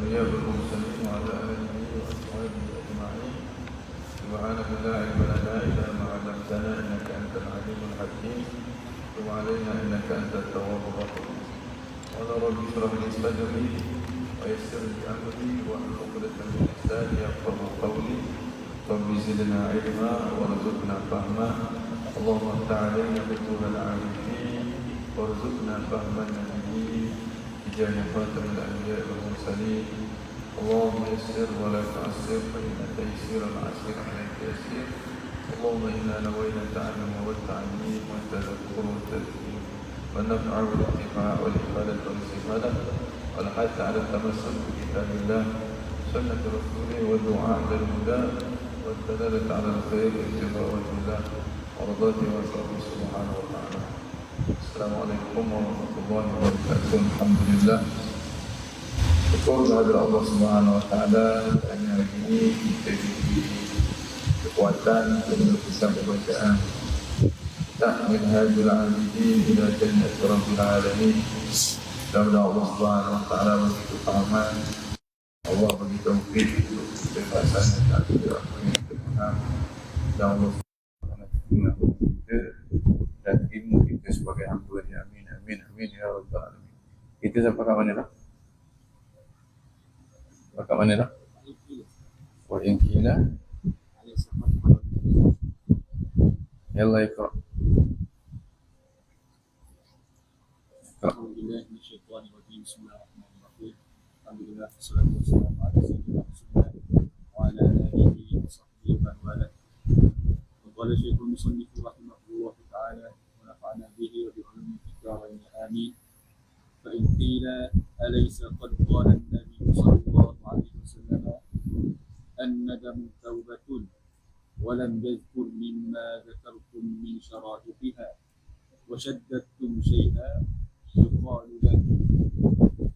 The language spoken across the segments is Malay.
الأنبياء والمرسلين وعلى آله وأصحابه أجمعين. سبحانك لا علم لنا إلا ما علمتنا إنك أنت العليم الحكيم. تب علينا إنك أنت التواب الرحيم. قال رب اشرح لي صدري ويسر لي أمري واحلل عقدة من لساني يفقهوا قولي. رب زدنا علما وارزقنا فهما. اللهم افتح علينا فتوح العارفين وارزقنا فهم النبيين بجاه خاتم الأنبياء والمرسلين. اللهم يسر ولا تعسر فإن تيسير العسير عليك يسير. اللهم إنا نوينا التعلم والتعليم والتذكر والتذكير والنفع والانتفاع والإفادة والاستفادة والحث على التمسك بكتاب الله سنة رسوله والدعاء إلى الهدى والدلالة على الخير اتباع وجه الله ورضاته وشرفه سبحانه وتعالى. Assalamualaikum warahmatullahi wabarakatuh. Alhamdulillah. Syukur kepada Allah Subhanahu wa taala kerana hari ini kita diberi kekuatan untuk bisa membacaan Minhajul Abidin ila Jannati Rabbil Alamin. Mudah-mudahan Allah Subhanahu wa taala bagi kefahaman, Allah bagi taufik untuk kita melaksanakan apa yang kita faham, dan Allah Subhanahu kita dan ilmu kita sebagai hamba-Nya. Amin amin amin ya rabbal alamin. Kita sampai kat mana dah? Sampai kat mana dah? Wa in qila yalla iqra. Alhamdulillah minasyaitonir rajim. Bismillahirrahmanirrahim. Alhamdulillah wassalatu wassalamu ala sayyidina Rasulillah wa ala alihi wa sahbihi wa man wala. Qala Syekhul Musannif rahimahullah ta'ala wa nafa'ana bihi wa bi ulumi fiqh amin. Fa in qila alaysa qad qala an-nabi sallallahu alaihi wasallam an-nadam tawbatun wa lam yadhkur mimma dhakartum min shara'itiha wa shaddadtum shay'an yuqalu lahu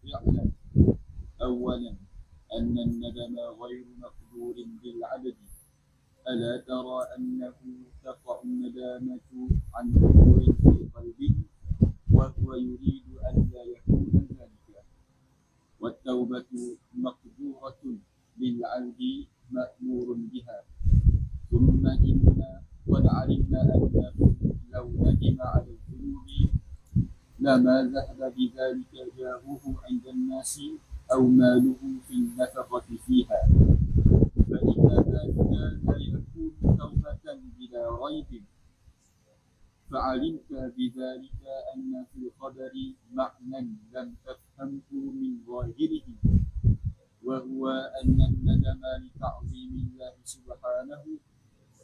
i'lam awwalan anna an-nadama ghayru maqdurin bil 'adadi. ألا ترى أنه تقع الندامة عن أمور في قلبه وهو يريد أن لا يكون ذلك، والتوبة مقدورة بالعبد مأمور بها. ثم إنا قد علمنا أنه لو ندم على الذنوب لما ذهب بذلك جاهه عند الناس أو ماله في النفقة فيها، فإن ذلك لا يكون توبة بلا ريب. فعلمت بذلك أن في الخبر معنى لم تفهمه من ظاهره، وهو أن الندم لتعظيم الله سبحانه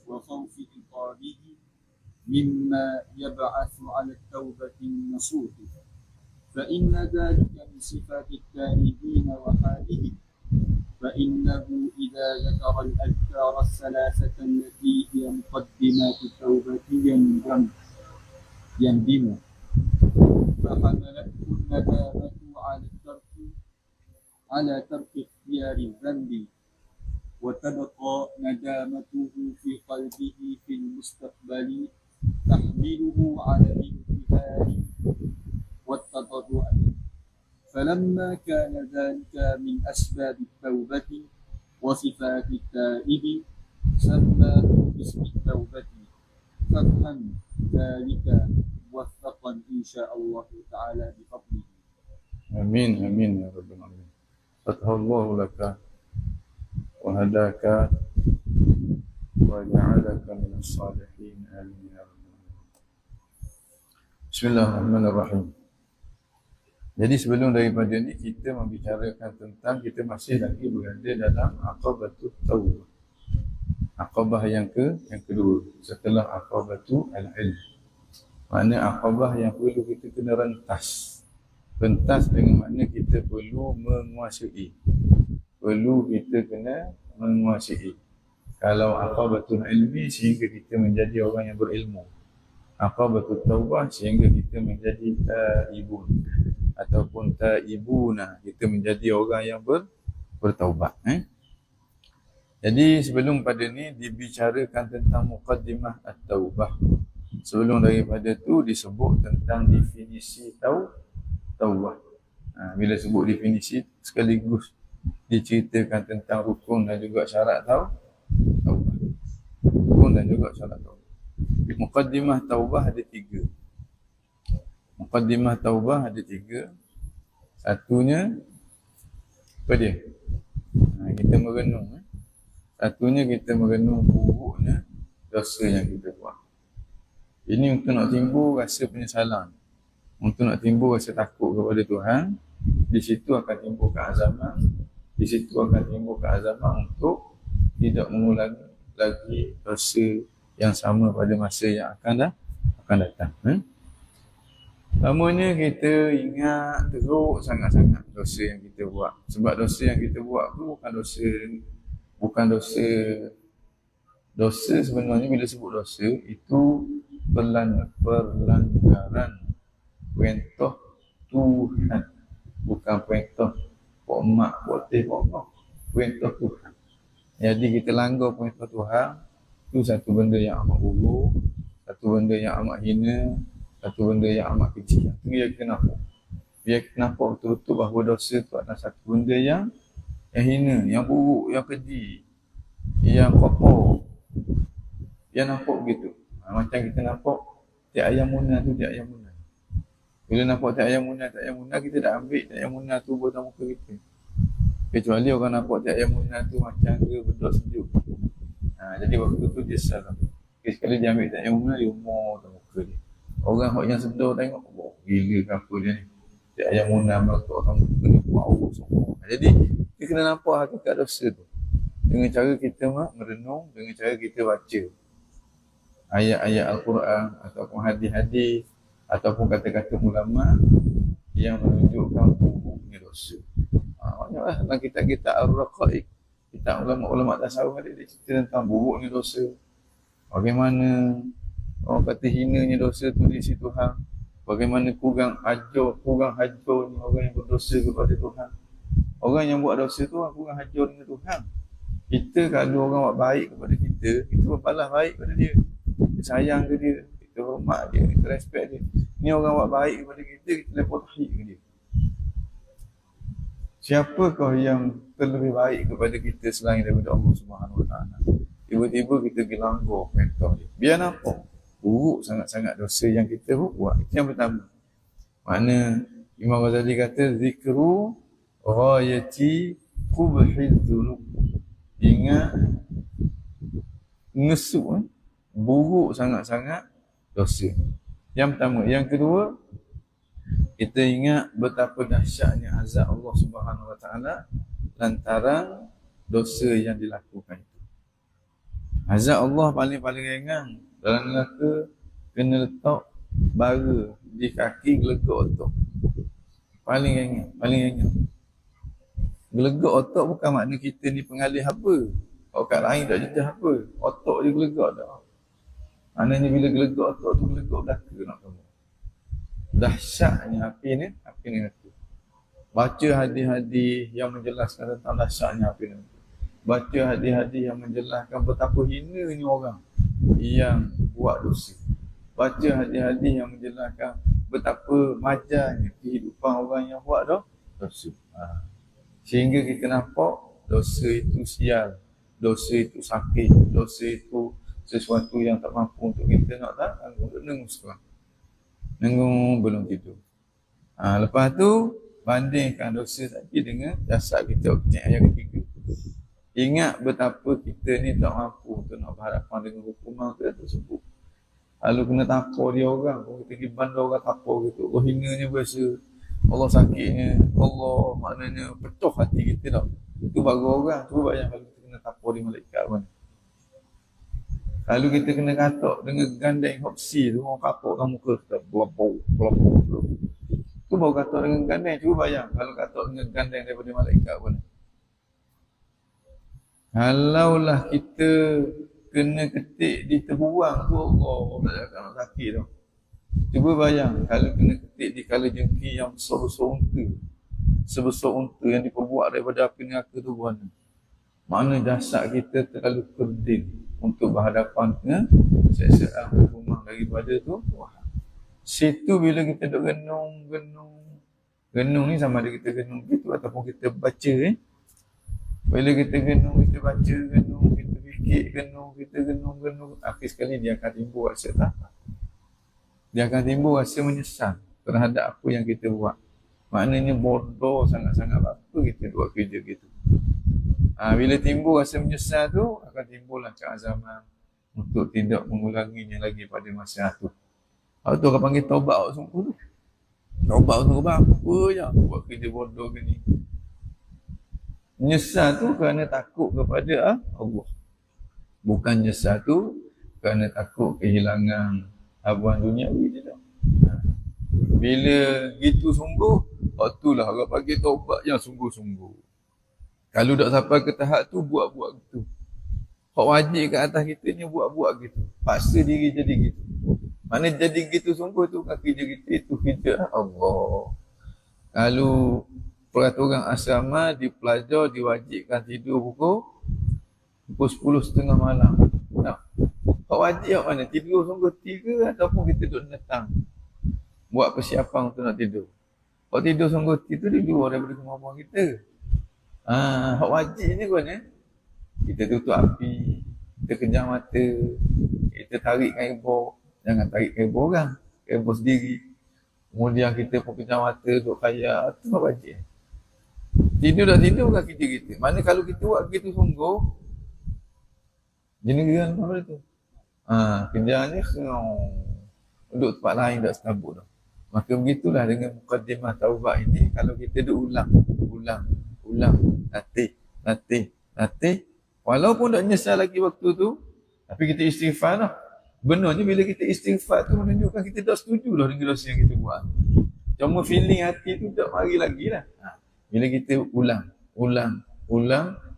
وخوف عقابه مما يبعث على التوبة النصوح، فإن ذلك من صفات التائبين وحالهم. فإنه إذا ذكر الأذكار الثلاثة التي هي مقدمات التوبة يندم، فحملته الندامة على ترك اختيار الذنب، وتبقى ندامته في قلبه في المستقبل تحمله على الانتهاء والتضرع. فلما كان ذلك من أسباب التوبة وصفات التائب سماه باسم التوبة. فافهم ذلك موفقا إن شاء الله تعالى بفضله. آمين آمين يا رب العالمين. فتح الله لك وهداك وجعلك من الصالحين. آمين يا رب العالمين. بسم الله الرحمن الرحيم. Jadi sebelum daripada ini kita membicarakan tentang, kita masih lagi berada dalam aqabatut taubah. Aqabah yang kedua setelah aqabatu al-ilm. Makna aqabah yang perlu kita kena rentas. Rentas dengan makna kita perlu menguasai. Perlu kita kena menguasai. Kalau aqabatul ilmi sehingga kita menjadi orang yang berilmu. Aqabatut taubah sehingga kita menjadi taibun ataupun taibuna, kita menjadi orang yang bertaubat. Jadi sebelum pada ni dibicarakan tentang muqaddimah at-taubah. Sebelum daripada tu disebut tentang definisi taubah. Bila sebut definisi sekaligus diceritakan tentang rukun dan juga syarat taubah. Rukun dan juga syarat taubah. Muqaddimah taubah ada 3. Muqaddimah taubah ada 3. Satunya apa dia? Kita merenung. Satunya kita merenung buruknya dosa yang kita buat. Ini untuk nak timbul rasa penyesalan, untuk nak timbul rasa takut kepada Tuhan. Di situ akan timbul keazaman. Di situ akan timbul keazaman untuk tidak mengulangi lagi dosa yang sama pada masa yang akan datang. Pertamanya kita ingat teruk sangat-sangat dosa yang kita buat. Sebab dosa yang kita buat tu bukan dosa sebenarnya. Bila sebut dosa itu perlanggaran perintah Tuhan, bukan perintah Pak Mak, Pak Teh, Pak Mak, perintah Tuhan. Jadi kita langgar perintah Tuhan, itu satu benda yang amat buruk, satu benda yang amat hina, satu benda yang amat kecil. Itu biar kita nampak. Biar kita nampak betul-betul bahawa dosa itu adalah satu benda yang hina, yang buruk, yang keji, yang kotor. Yang nampak begitu. Macam kita nampak tiap ayam munah tu tiap ayam munah. Bila nampak tiap ayam munah, kita dah ambil tiap ayam munah tu buat dalam muka kita. Kecuali orang nampak tiap ayam munah tu macam ke bedok sejuk. Jadi waktu tu dia salah. Sekali dia ambil tiap ayam munah, dia umur dalam muka dia. Orang yang sedar tengok, gila ke apa dia ni. Tiap ayam munah meletak dalam muka ni, bau semua. Jadi kita kena nampak hakikat dosa tu. Dengan cara kita merenung, dengan cara kita baca ayat-ayat Al-Quran ataupun hadis-hadis ataupun kata-kata ulama yang menunjukkan buruknya dosa. Banyaklah dalam kitab-kitab Ar-Raqaiq, kitab ulama-ulama tasawuf ada dia cerita tentang buruknya dosa. Bagaimana orang kata hinanya dosa tu di sisi Tuhan. Bagaimana kurang hajarnya orang yang berdosa kepada Tuhan. Orang yang buat dosa tu kurang hajar dengan Tuhan. Kita kalau orang buat baik kepada kita berbalas baik kepada dia. Kita sayang ke dia, kita hormat dia, kita respect dia. Ni orang buat baik kepada kita lepas tahiyat ke dia. Siapakah yang terlebih baik kepada kita selain daripada Allah Subhanahu Wa Taala? Tiba-tiba kita gelanggar perintah dia. Biar nampak buruk sangat-sangat dosa yang kita buat. Itu yang pertama. Mana Imam Ghazali kata zikru ghayati qubhiz dzunub. Ingat ngesuk buruk sangat-sangat dosa. Yang pertama. Yang kedua, kita ingat betapa dahsyatnya azab Allah Subhanahu Wa Taala lantaran dosa yang dilakukan itu. Azab Allah paling-paling ringan dalam neraka, kena letak bara di kaki gelegak otak. Paling ringan. Gelegak otak bukan makna kita ni pengalih apa. Orang lain tak jejah apa. Otak dia gelegak dah. Maknanya bila gelegak otak tu gelegak belaka nak kamu. Dahsyatnya api ni neraka. Baca hadis-hadis yang menjelaskan tentang dahsyatnya api neraka. Baca hadis-hadis yang menjelaskan betapa hinanya orang yang buat dosa. Baca hadis-hadis yang menjelaskan betapa majanya kehidupan orang yang buat dosa. Sehingga kita nampak dosa itu sial, dosa itu sakit, dosa itu sesuatu yang tak mampu untuk kita nak tanggung. Nengung sekarang. Nengung belum tidur. Lepas tu bandingkan dosa tadi dengan jasad kita. Ayat ketiga. Ingat betapa kita ni tak mampu untuk nak berhadapan dengan hukuman tersebut. Lalu kena tapau dia orang, kita pergi bandar orang tapau gitu. Allah hinanya biasa, Allah sakitnya, Allah maknanya pecah hati kita tau. Itu baru orang, cuba bayang kalau kita kena tapau di malaikat mana. Kalau kita kena katak dengan gandeng hopsi tu, orang katak dalam muka kita, belapau. Itu baru katak dengan gandeng, cuba bayang kalau katak dengan gandeng daripada malaikat mana. Kalaulah kita kena ketik di terbuang tu, Allah tak akan sakit tau. Cuba bayang kalau kena ketik di kala jengki yang sebesar unta yang diperbuat daripada api neraka tu mana. Mana jasad kita terlalu kerdil untuk berhadapan dengan seksaan hukuman daripada tu. Situ bila kita duk genung ni sama ada kita genung gitu ataupun kita baca Bila kita genung, kita baca genung, kita fikir genung, kita genung, akhir sekali dia akan timbul rasa tak. Dia akan timbul rasa menyesal terhadap apa yang kita buat. Maknanya bodoh sangat-sangat apa kita buat kerja gitu. Bila timbul rasa menyesal tu, akan timbullah keazaman untuk tidak mengulanginya lagi pada masa tu. Lepas tu orang panggil taubat awak sungguh tu. Taubat sungguh apa je buat kerja bodoh ke ni. Menyesal tu kerana takut kepada Allah. Bukan menyesal tu kerana takut kehilangan habuan duniawi je tak. Bila gitu sungguh, waktulah orang panggil taubat yang sungguh-sungguh. Kalau tak sampai ke tahap tu, buat-buat gitu. Hak wajib kat atas kita ni buat-buat gitu. Paksa diri jadi gitu. Mana jadi gitu sungguh tu kan kerja kita itu kerja Allah. Kalau peraturan asrama di pelajar diwajibkan tidur pukul 10.30 malam. Nah, hak wajib kat mana? Tidur sungguh 3 ataupun kita duduk netang. Buat persiapan untuk nak tidur. Kalau tidur sungguh itu dia luar daripada kemampuan kita. Hak wajib ni kan kita tutup api, kita kejam mata, kita tarik kain ebor. Jangan tarik kain ebor orang, kain ebor sendiri. Kemudian kita pun kejam mata, duduk kaya, itu hak wajib. Tidur tak tidur bukan kerja kita. Mana kalau kita buat begitu sungguh, jenis geran apa tu? Kerjaan ni duduk tempat lain tak setabuk dah. Maka begitulah dengan mukaddimah taubat ini, kalau kita duduk ulang, latih. Walaupun tak nyesal lagi waktu tu, tapi kita istighfar lah. Benarnya bila kita istighfar tu menunjukkan kita tak setuju lah dengan dosa yang kita buat. Cuma feeling hati tu tak mari lagi lah. Bila kita ulang,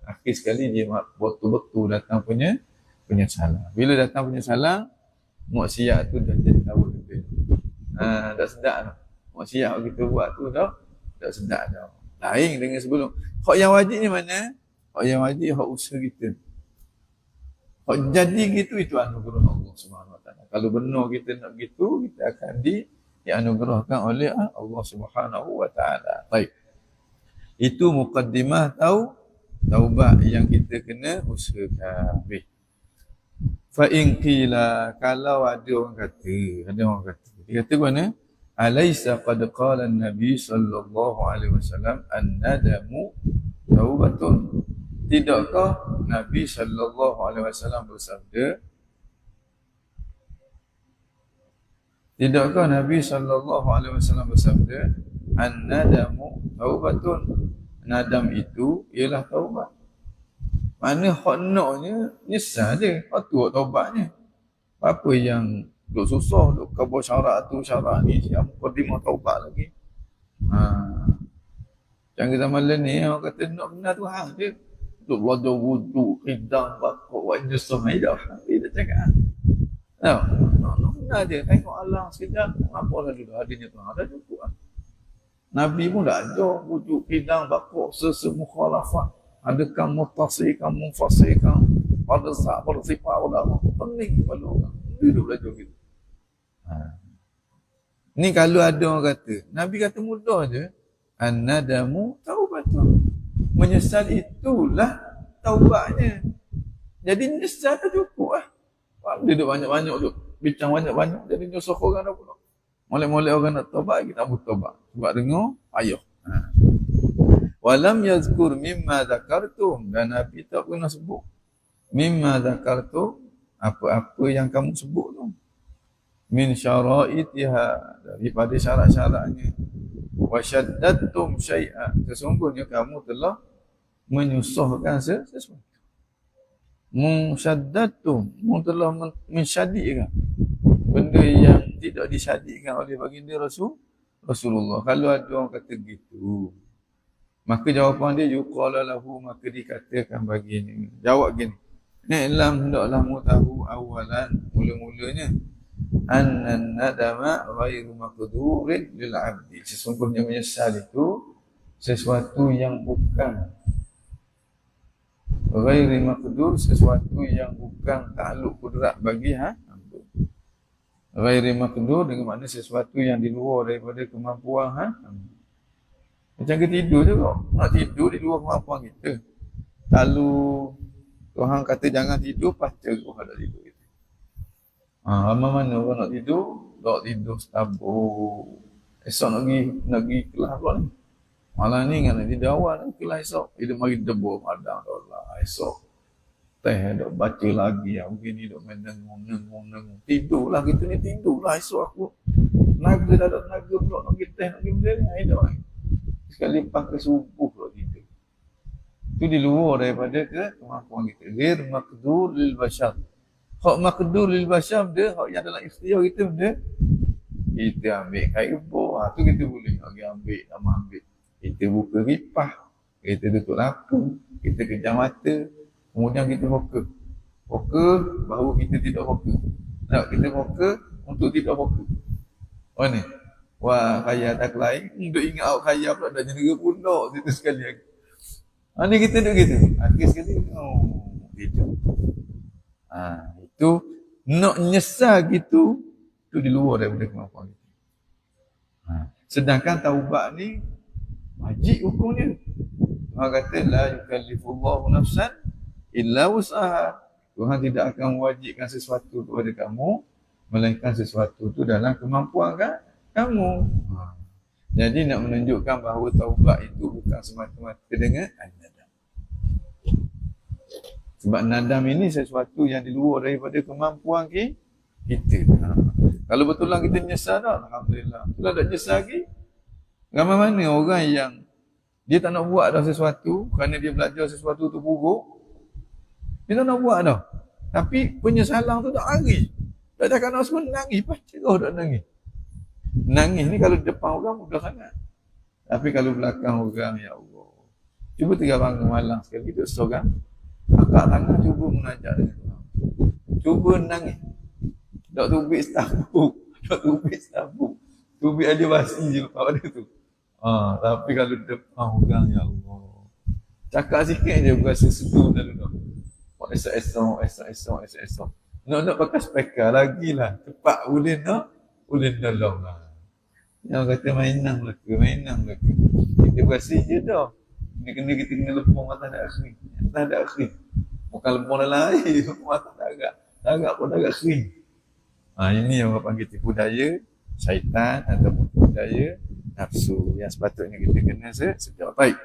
akhir sekali dia betul-betul datang punya penyesalan. Bila datang penyesalan, maksiat tu dah jadi tahu kita. Tak sedap dah. Maksiat kita buat tu dah tak sedap dah. Lain dengan sebelum. Hak yang wajib ni mana? Hak yang wajib hak usaha kita. Hak jadi gitu itu anugerah Allah Subhanahu Wa Taala. Kalau benar kita nak gitu, kita akan dianugerahkan oleh Allah Subhanahu Wa Taala. Baik. Itu mukaddimah taubat yang kita kena usahakan. Baik. Fa in qila, kalau ada orang kata, dia kata mana? Alaysa qad qala an-nabi sallallahu alaihi wasallam an-nadamu taubatun. Tidakkah Nabi sallallahu alaihi wasallam bersabda? Tidakkah Nabi sallallahu alaihi wasallam bersabda an-nadamu taubatun? Nadam itu ialah taubat. Mana hak naknya nyesal je. Patut taubatnya. Apa yang duk susah, duk kabur syarat tu, syarat ni, siap mukadimah taubat lagi. Jangan zaman lain ni, orang kata nak benar Tuhan dia. Duk belajar wuduk, hidang, bakok, wajah semai dah. Dia dah cakap. Nak benar je. Tengok Allah sekejap. Apa lah dulu adanya Tuhan. Dah cukup lah. Nabi pun dah ajar wuduk, hidang, bakok, mukhalafat. Adakah mutasikan, munfasikan, pada saat, pada sifat, pada Allah. Pening kepala orang. Dia duduk belajar gitu. Ni kalau ada orang kata, Nabi kata mudah je. An-nadamu taubatun. Menyesal itulah taubatnya. Jadi menyesal tak cukup lah. Dia duduk banyak-banyak, duduk bincang banyak-banyak. Jadi nyusuh orang dah pula. Molek-molek orang nak taubat, kita tak taubat. Sebab dengar, ayuh. Walam yazkur mimma zakartum. Dan Nabi tak pernah sebut mimma zakartum, apa-apa yang kamu sebut tu. Min syara'itiha, daripada syarat-syaratnya. Wa syaddatum syai'a, sesungguhnya kamu telah menyusahkan sesuatu. Musyaddatum, telah mensyadidkan benda yang tidak disyadidkan oleh baginda Rasulullah. Kalau ada orang kata gitu, maka jawapan dia yuqala lahu, maka dikatakan baginya. Jawab gini. I'lam, hendaklah mu tahu awalan, mula-mulanya, annan nadama ghairu maqdurin lil 'abdi. Sesungguhnya menyesal itu sesuatu yang bukan ghairu maqdur, sesuatu yang bukan takluk kudrat bagi hamba. Ghairu maqdur dengan makna sesuatu yang di luar daripada kemampuan hamba. Macam kita tidur je kok. Nak tidur di luar kemampuan kita. Kalau Tuhan kata jangan tidur, baca Tuhan nak tidur. Mana orang nak tidur, tak tidur setabuk. Esok nak pergi kelas pula ni. Malam ni kan nak tidur awal nak kelas esok. Dia mari debur padang Allah. Esok teh dok baca lagi begini dok main nengung. Tidurlah kita ni, tidurlah esok aku. Naga dah ada naga pula nak pergi teh nak pergi benda ni. Air dah. Sekali lepas ke subuh pula tidur. Itu di luar daripada kemampuan kita. Ghair maqdur lil bashar. Hak maqdur lil bashar dia, hak yang dalam ikhtiar kita benda. Kita ambil kain ubah. Tu kita boleh ambil. Kita buka ripah. Kita tutup lampu. Kita kejam mata. Kemudian kita fokus. Fokus bahawa kita tidak fokus. Tak, kita fokus untuk tidak fokus. Oh ni. Wah, kaya tak lain. Duk ingat awak kaya pula dah jenera pula. Itu sekali lagi. Ni kita duduk gitu. Akhir sekali, gitu. Itu nak nyesal gitu, itu di luar daripada kemampuan kita. Sedangkan taubat ni wajib hukumnya. Tuhan kata la yukallifullahu nafsan illa wus'aha. Tuhan tidak akan mewajibkan sesuatu kepada kamu melainkan sesuatu itu dalam kemampuan kamu. Jadi nak menunjukkan bahawa taubat itu bukan semata-mata dengan nadam. Sebab nadam ini sesuatu yang di luar daripada kemampuan kita. Kalau betul lah kita nyesal dah, alhamdulillah. Kalau tak nyesal lagi, ramai mana orang yang dia tak nak buat dah sesuatu kerana dia belajar sesuatu tu buruk. Dia tak nak buat dah. Tapi penyesalan tu tak lari. Tak cakap nak semua nangis, pasti kau tak nangis. Nangis ni kalau depan orang mudah sangat. Tapi kalau belakang orang, ya Allah. Cuba tiga bangun malam sekali duduk seorang. Angkat tangan cuba menajak dengan Tuhan. Cuba nangis. Tak tubik setabuk. Tak tubik setabuk. Tubik aja basi je lepas pada tu. Tapi kalau depan orang, ya Allah. Cakap sikit je berasa sedu dalam tu. Esok. Nak pakai speaker lagi lah. Cepat boleh tolong lah. Yang kata mainan mereka. Kita berasa je dah. Kita kena lepung atas tak ada kering. Bukan lepung dalam air. Lepung atas tak agak pun agak kering. Ini yang orang panggil tipu daya syaitan ataupun tipu daya nafsu. Yang sepatutnya kita kena sejauh baik.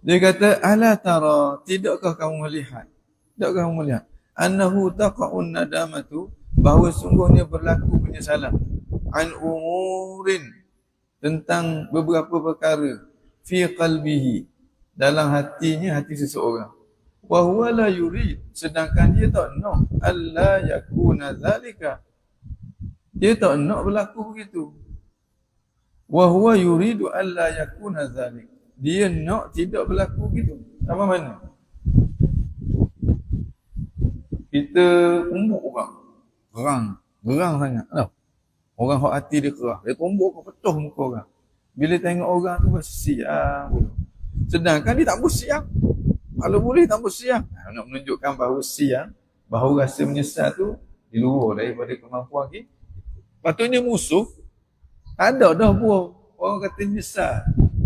Dia kata, ala tara, tidakkah kamu melihat? Annahu taqa'un nadamatu, bahawa sungguhnya berlaku penyesalan. An umurin, tentang beberapa perkara. Fi qalbihi, dalam hatinya, hati seseorang. Wa huwa la yurid, sedangkan dia tak nak. Alla yakuna zalika. Dia tak nak berlaku begitu. Wa huwa yuridu alla yakuna zalika. Dia nak tidak berlaku gitu. Apa mana? Kita umbuk orang. Gerang sangat. Orang hak hati dia kerah. Dia tumbuk ke petuh muka orang. Bila tengok orang tu bersiang. Sedangkan dia tak bersiang. Kalau boleh tak bersiang. Nak menunjukkan bahawa siang, bahawa rasa menyesal tu di luar daripada kemampuan kita. Patutnya musuh. Ada dah buah. Orang kata nyesal.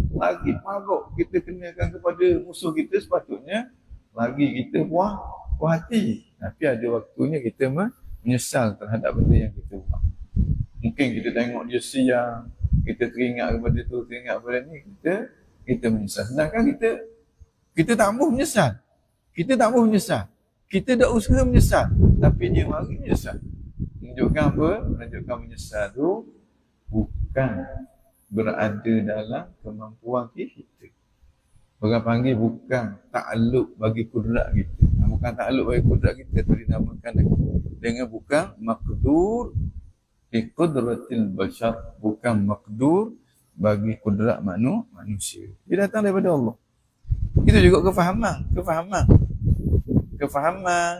Lagi maruk kita kenakan kepada musuh kita, sepatutnya lagi kita puas hati. Tapi ada waktunya kita menyesal terhadap benda yang kita buat. Mungkin kita tengok dia siang, kita teringat kepada tu, teringat kepada ni, kita menyesal. Sedangkan kita tak mahu menyesal. Kita dah usaha menyesal, tapi dia mari menyesal. Menunjukkan apa? Menunjukkan menyesal tu bukan berada dalam kemampuan kita. Orang panggil bukan takluk bagi kudrat kita. Bukan takluk bagi kudrat kita tu dinamakan dengan bukan maqdur bi qudratil bashar, bukan maqdur bagi kudrat manusia. Dia datang daripada Allah. Itu juga kefahaman.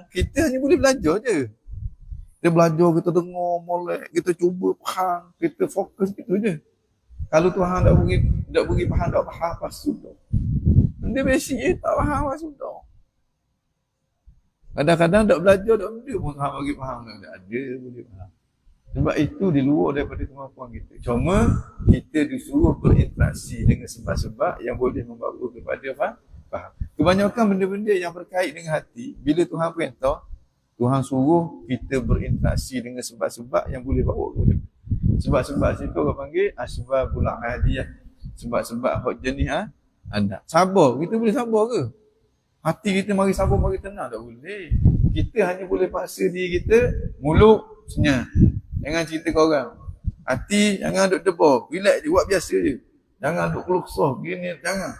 Kita hanya boleh belajar je. Kita belajar, kita dengar molek, kita cuba faham, kita fokus gitu je. Kalau Tuhan tak bagi faham, tak faham apa sudah. Dia basic je, tak faham apa sudah. Kadang-kadang tak belajar, tak benda pun Tuhan bagi faham. Tak ada, boleh faham. Sebab itu di luar daripada kemampuan kita. Cuma kita disuruh berinteraksi dengan sebab-sebab yang boleh membawa kepada faham. Kebanyakan benda-benda yang berkait dengan hati, bila Tuhan perintah, Tuhan suruh kita berinteraksi dengan sebab-sebab yang boleh bawa kepada. Sebab-sebab situ orang panggil asbabul adiyah. Sebab-sebab hak jenis anda. Sabar, kita boleh sabar ke? Hati kita mari sabar, mari tenang, tak boleh. Kita hanya boleh paksa diri kita, mulut senyap. Jangan cerita ke orang. Hati jangan duk debar, relax je, buat biasa je. Jangan duk keluh kesah, gini, jangan.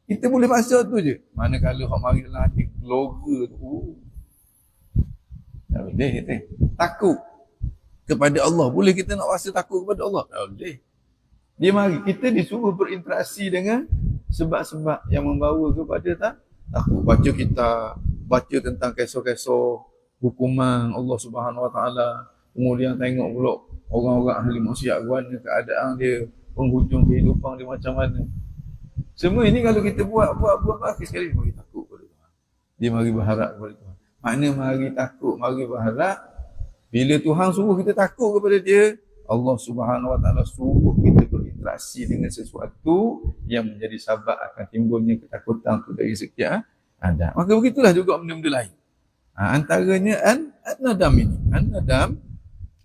Kita boleh paksa tu je. Manakala hak mari dalam hati loga tu. Tak boleh kita. Takut kepada Allah. Boleh kita nak rasa takut kepada Allah? Tak boleh. Dia mari, kita disuruh berinteraksi dengan sebab-sebab yang membawa kepada takut. Baca kitab, baca tentang kisah-kisah hukuman Allah Subhanahu Wa Taala. Kemudian tengok pula orang-orang ahli maksiat mana keadaan dia, penghujung kehidupan dia macam mana. Semua ini kalau kita buat akhir sekali mari takut kepada Tuhan. Dia mari berharap kepada Tuhan. Makna mari takut, mari berharap. Bila Tuhan suruh kita takut kepada dia, Allah Subhanahu Wa Taala suruh kita berinteraksi dengan sesuatu yang menjadi sebab akan timbulnya ketakutan itu dari sekian ada. Maka begitulah juga benda-benda lain. Antaranya an-nadam ini. An-nadam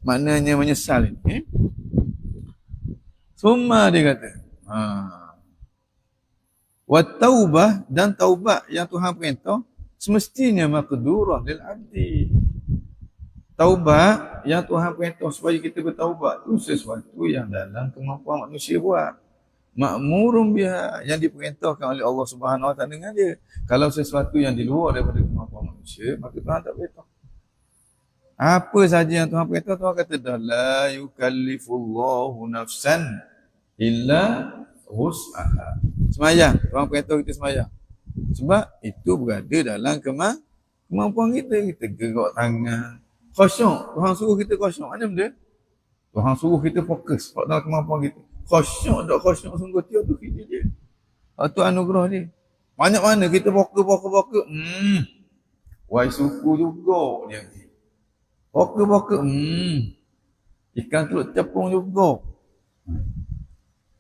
maknanya menyesal ini. Summa dia kata. Wa taubah, dan taubat yang Tuhan perintah semestinya maqdurah lil abdi. Taubat yang Tuhan perintah supaya kita bertaubat itu sesuatu yang dalam kemampuan manusia buat. Ma'murum biha, yang diperintahkan oleh Allah Subhanahu Wa Taala dengan dia. Kalau sesuatu yang di luar daripada kemampuan manusia, maka Tuhan tak perintah. Apa saja yang Tuhan perintah, Tuhan kata dah la yukallifullahu nafsan illa wus'aha. Semayang, Tuhan perintah kita semayang. Sebab itu berada dalam kemampuan kita. Kita gerak tangan, khusyuk. Tuhan suruh kita khusyuk. Mana benda? Tuhan suruh kita fokus pada kemampuan kita. Khusyuk tak khusyuk sungguh tiap tu kita je. Itu anugerah dia. Banyak mana kita fokus. Wai suku juga dia. Fokus. Ikan telur cepung juga.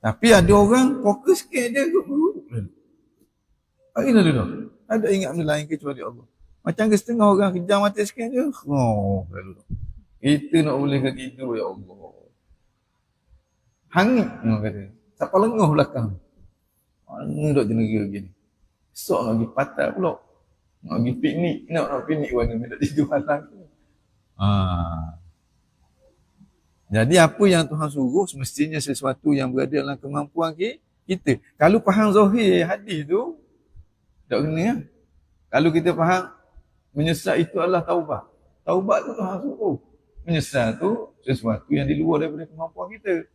Tapi ada orang fokus sikit dia. Hari lalu dah. Ada ingat benda lain kecuali Allah. Macam ke setengah orang kejam mata sikit dia. Lalu dah. Kita nak boleh ke tidur ya Allah. Hangit orang kata. Siapa lengah belakang. Mana duk jenera gini. Esok nak pergi patah pula. Nak pergi piknik. Nak piknik mana nak tidur malam. Jadi apa yang Tuhan suruh semestinya sesuatu yang berada dalam kemampuan kita. Kalau faham zahir hadis tu tak kena ya. Kalau kita faham menyesal itu adalah taubat. Taubat tu Tuhan suruh. Menyesal tu sesuatu yang di luar daripada kemampuan kita.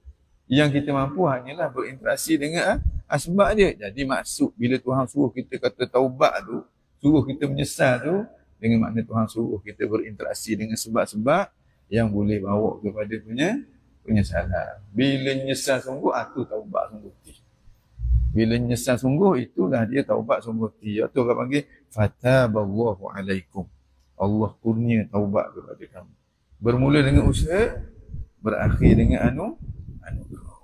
Yang kita mampu hanyalah berinteraksi dengan asbab dia. Jadi maksud bila Tuhan suruh kita kata taubat tu, suruh kita menyesal tu, dengan makna Tuhan suruh kita berinteraksi dengan sebab-sebab yang boleh bawa kepada penyesalan. Bila menyesal sungguh, itu taubat sungguh. Bila menyesal sungguh, itulah dia taubat sungguh. Itu orang panggil fataballahu alaikum. Allah kurnia taubat kepada kamu. Bermula dengan usaha, berakhir dengan anugerah.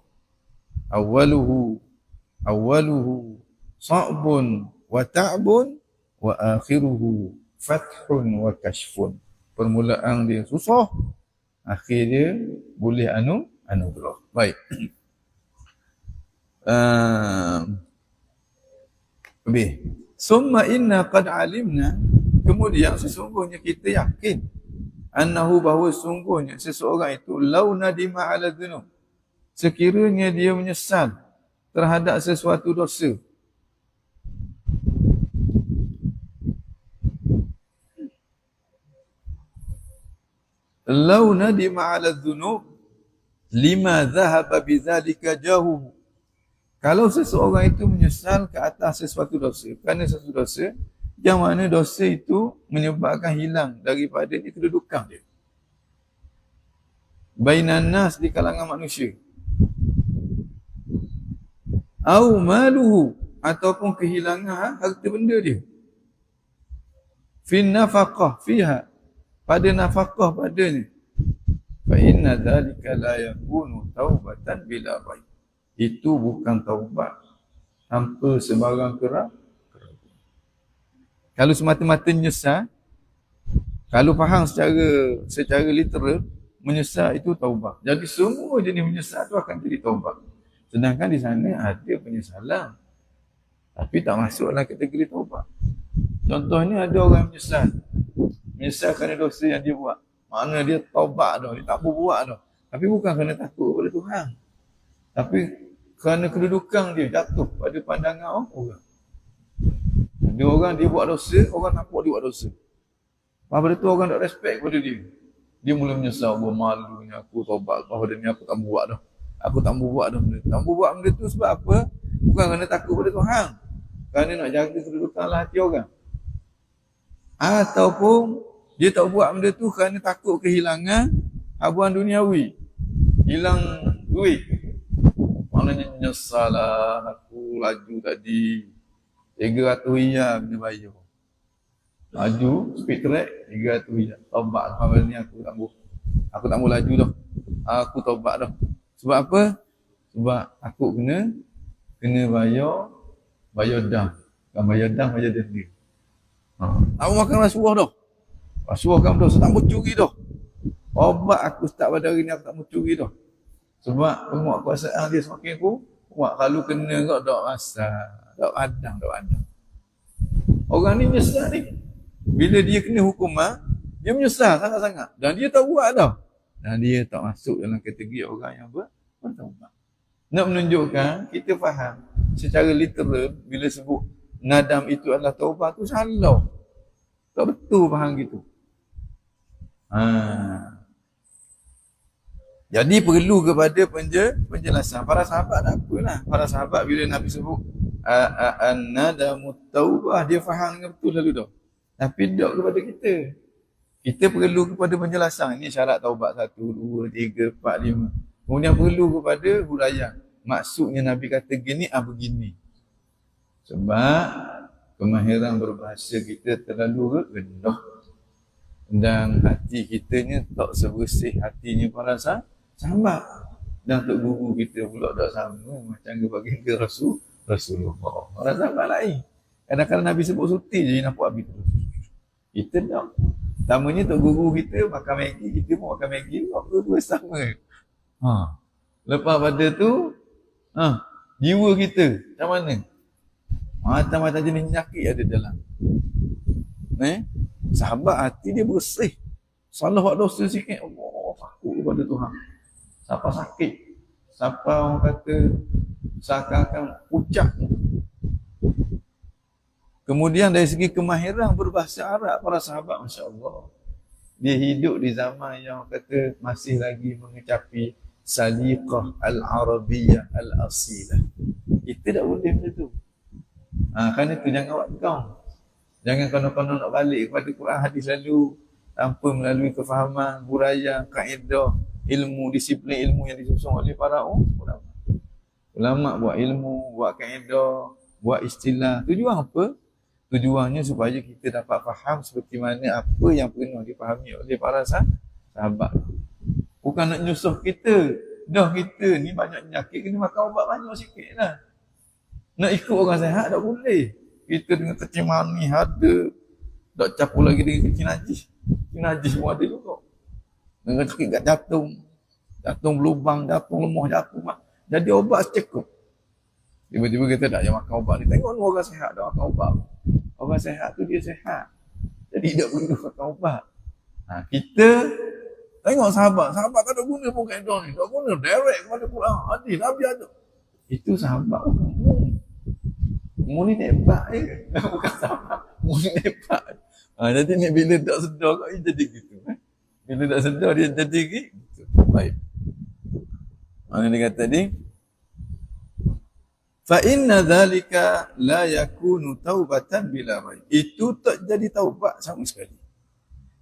Awaluhu sa'bun wa ta'bun wa akhiruhu fathun wa kashfun. Permulaan dia susah, akhir dia boleh anugerah. Baik. Summa inna qad alimna, kemudian sesungguhnya kita yakin annahu, bahawa sesungguhnya seseorang itu lau nadima ala dhunub, sekiranya dia menyesal terhadap sesuatu dosa, lau nadima ala dhunub lima dhahaba bidzalika jahuhu, kalau seseorang itu menyesal ke atas sesuatu dosa, kerana sesuatu dosa yang mana dosa itu menyebabkan hilang daripada kedudukan dia bainan nas, di kalangan manusia, au maluhu, ataupun kehilangan harta benda dia, fi nafaqah fiha, pada nafkah padanya, fa inna dzalika la yakunu taubatan bila raib, itu bukan taubat tanpa sebarang keraguan. Kalau semata-mata menyesal, kalau faham secara literal, menyesal itu taubat. Jadi semua jenis menyesal itu akan jadi taubat. Sedangkan di sana ada penyesalan, tapi tak masuk dalam kategori taubat. Contohnya ada orang menyesal kerana dosa yang dia buat. Maknanya dia taubat dah, dia tak berbuat dah. Tapi bukan kerana takut kepada Tuhan, tapi kerana kedudukan dia jatuh pada pandangan orang. Ada orang dia buat dosa, orang nampak dia buat dosa. Lepas tu orang tak respect pada dia. Dia mula menyesal, malunya aku taubat, pada ni aku tak buat dah. Aku tak buat dah benda. Tak buat benda tu sebab apa? Bukan kerana takut pada Tuhan, kerana nak jaga kedudukan hati orang. Ataupun dia tak buat benda tu kerana takut kehilangan habuan duniawi, hilang duit. Maknanya menyesal lah, aku laju tadi 300 riyal dia bayar. Laju speed track 300 riyal. Taubat hari ni aku tak mau laju dah. Aku taubat dah. Sebab apa? Sebab aku kena bayar dam. Kan bayar dam, bayar denda. Tak mau makan rasuah dah. Rasuah kan dah, tak mau curi dah. Obat aku start pada hari ni aku tak mau curi dah. Sebab penguatkuasaan dia semakin kuat. Kalau kena kau tak rasa. Tak adang. Orang ni menyesal ni. Bila dia kena hukuman, dia menyesal sangat-sangat. Dan dia tak buat dah. Dan dia tak masuk dalam kategori orang yang bertaubat. Nak menunjukkan, kita faham secara literal, bila sebut nadam itu adalah taubat, tu salah. Tak betul faham gitu. Jadi perlu kepada penjelasan. Para sahabat tak apalah. Para sahabat bila Nabi sebut an-nadamu taubah, dia faham dengan betul lalu dah. Tapi tak kepada kita. Kita perlu kepada penjelasan. Ini syarat taubat 1, 2, 3, 4, 5. Kemudian perlu kepada huraian. Maksudnya Nabi kata gini, begini. Sebab kemahiran berbahasa kita terlalu rendah. Dan hati kitanya tak sebersih hatinya para sahabat. Dan untuk guru kita pula tak sama macam kebaginda Rasulullah. Orang sahabat lain. Kadang-kadang Nabi sebut suti je nampak habis terus. Kita tak. Tamanya untuk guru kita makan Maggi, kita pun makan Maggi, dua sama. Lepas pada tu, jiwa kita macam mana? Macam-macam jenis penyakit ada dalam. Sahabat hati dia bersih. Salah buat dosa sikit, Allah takut kepada Tuhan. Siapa sakit, siapa orang kata seakan-akan pucat. Kemudian dari segi kemahiran berbahasa Arab, para sahabat Masya Allah, dia hidup di zaman yang kata masih lagi mengecapi saliqah al-arabiyah al-asilah. Itu tak boleh benda tu. Kerana tu jangan buat kau. Jangan konon-konon nak balik kepada Quran hadis lalu tanpa melalui kefahaman, huraian, kaedah, ilmu, disiplin ilmu yang disusun oleh para ulama. Ulama buat ilmu, buat kaedah, buat istilah. Tujuan apa? Tujuannya supaya kita dapat faham seperti mana apa yang pernah dipahami oleh para sahabat. Bukan nak nyusuh kita. Dah kita ni banyak penyakit, kena makan ubat banyak sikit lah. Nak ikut orang sihat tak boleh. Kita dengan kecil manis ada. Tak capur lagi dengan kecil najis. Kecil najis pun ada juga. Dengan sakit kat jantung. Jantung berlubang, jantung lemah, jantung. Jadi obat cukup. Tiba-tiba kita tak payah makan ubat ni. Tengok orang sihat dah makan ubat. Orang sihat tu dia sihat. Jadi tak perlu makan ubat. Kita tengok sahabat tak ada guna pun kaedah ni. Tak guna direct kepada Quran. Hadis Nabi ada. Itu sahabat bukan. Mu ni hebat bukan sahabat. Mu ni hebat. Jadi ni bila tak sedar kau jadi gitu. Bila tak sedar dia jadi gitu. Baik. Mana dia kata tadi? Fa inna dhalika la yakunu taubatan bila raib. Itu tak jadi taubat sama sekali.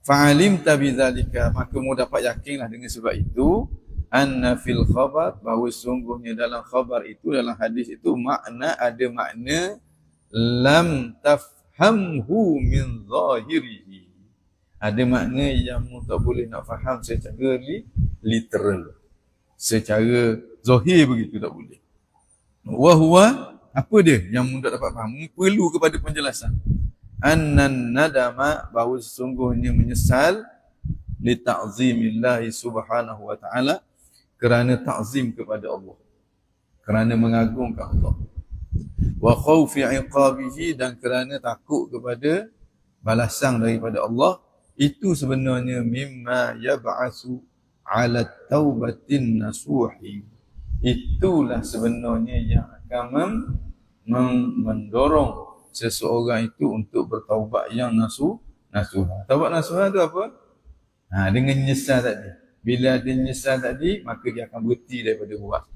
Fa'alim tabi dhalika, maka mu dapat yakinlah dengan sebab itu anna fil khabar, bahawa sungguhnya dalam khabar itu, dalam hadis itu ada makna lam tafhamhu min zahirihi. Ada makna yang mu tak boleh nak faham secara literal. Secara zahir begitu tak boleh. Wa huwa, apa dia yang mu tak dapat faham? Mu perlu kepada penjelasan. annan nadama, bahawa sesungguhnya menyesal, li ta'zimillahi subhanahu wa ta'ala, kerana ta'zim kepada Allah, kerana mengagungkan Allah, wa khawfi iqabihi, dan kerana takut kepada balasan daripada Allah. Itu sebenarnya mimma yab'asu ala taubatin nasuhi, itulah sebenarnya yang akan mendorong seseorang itu untuk bertaubat yang nasuha. Taubat nasuha tu apa? Dengan nyesal tadi. Bila dia nyesal tadi, maka dia akan berhenti daripada buat.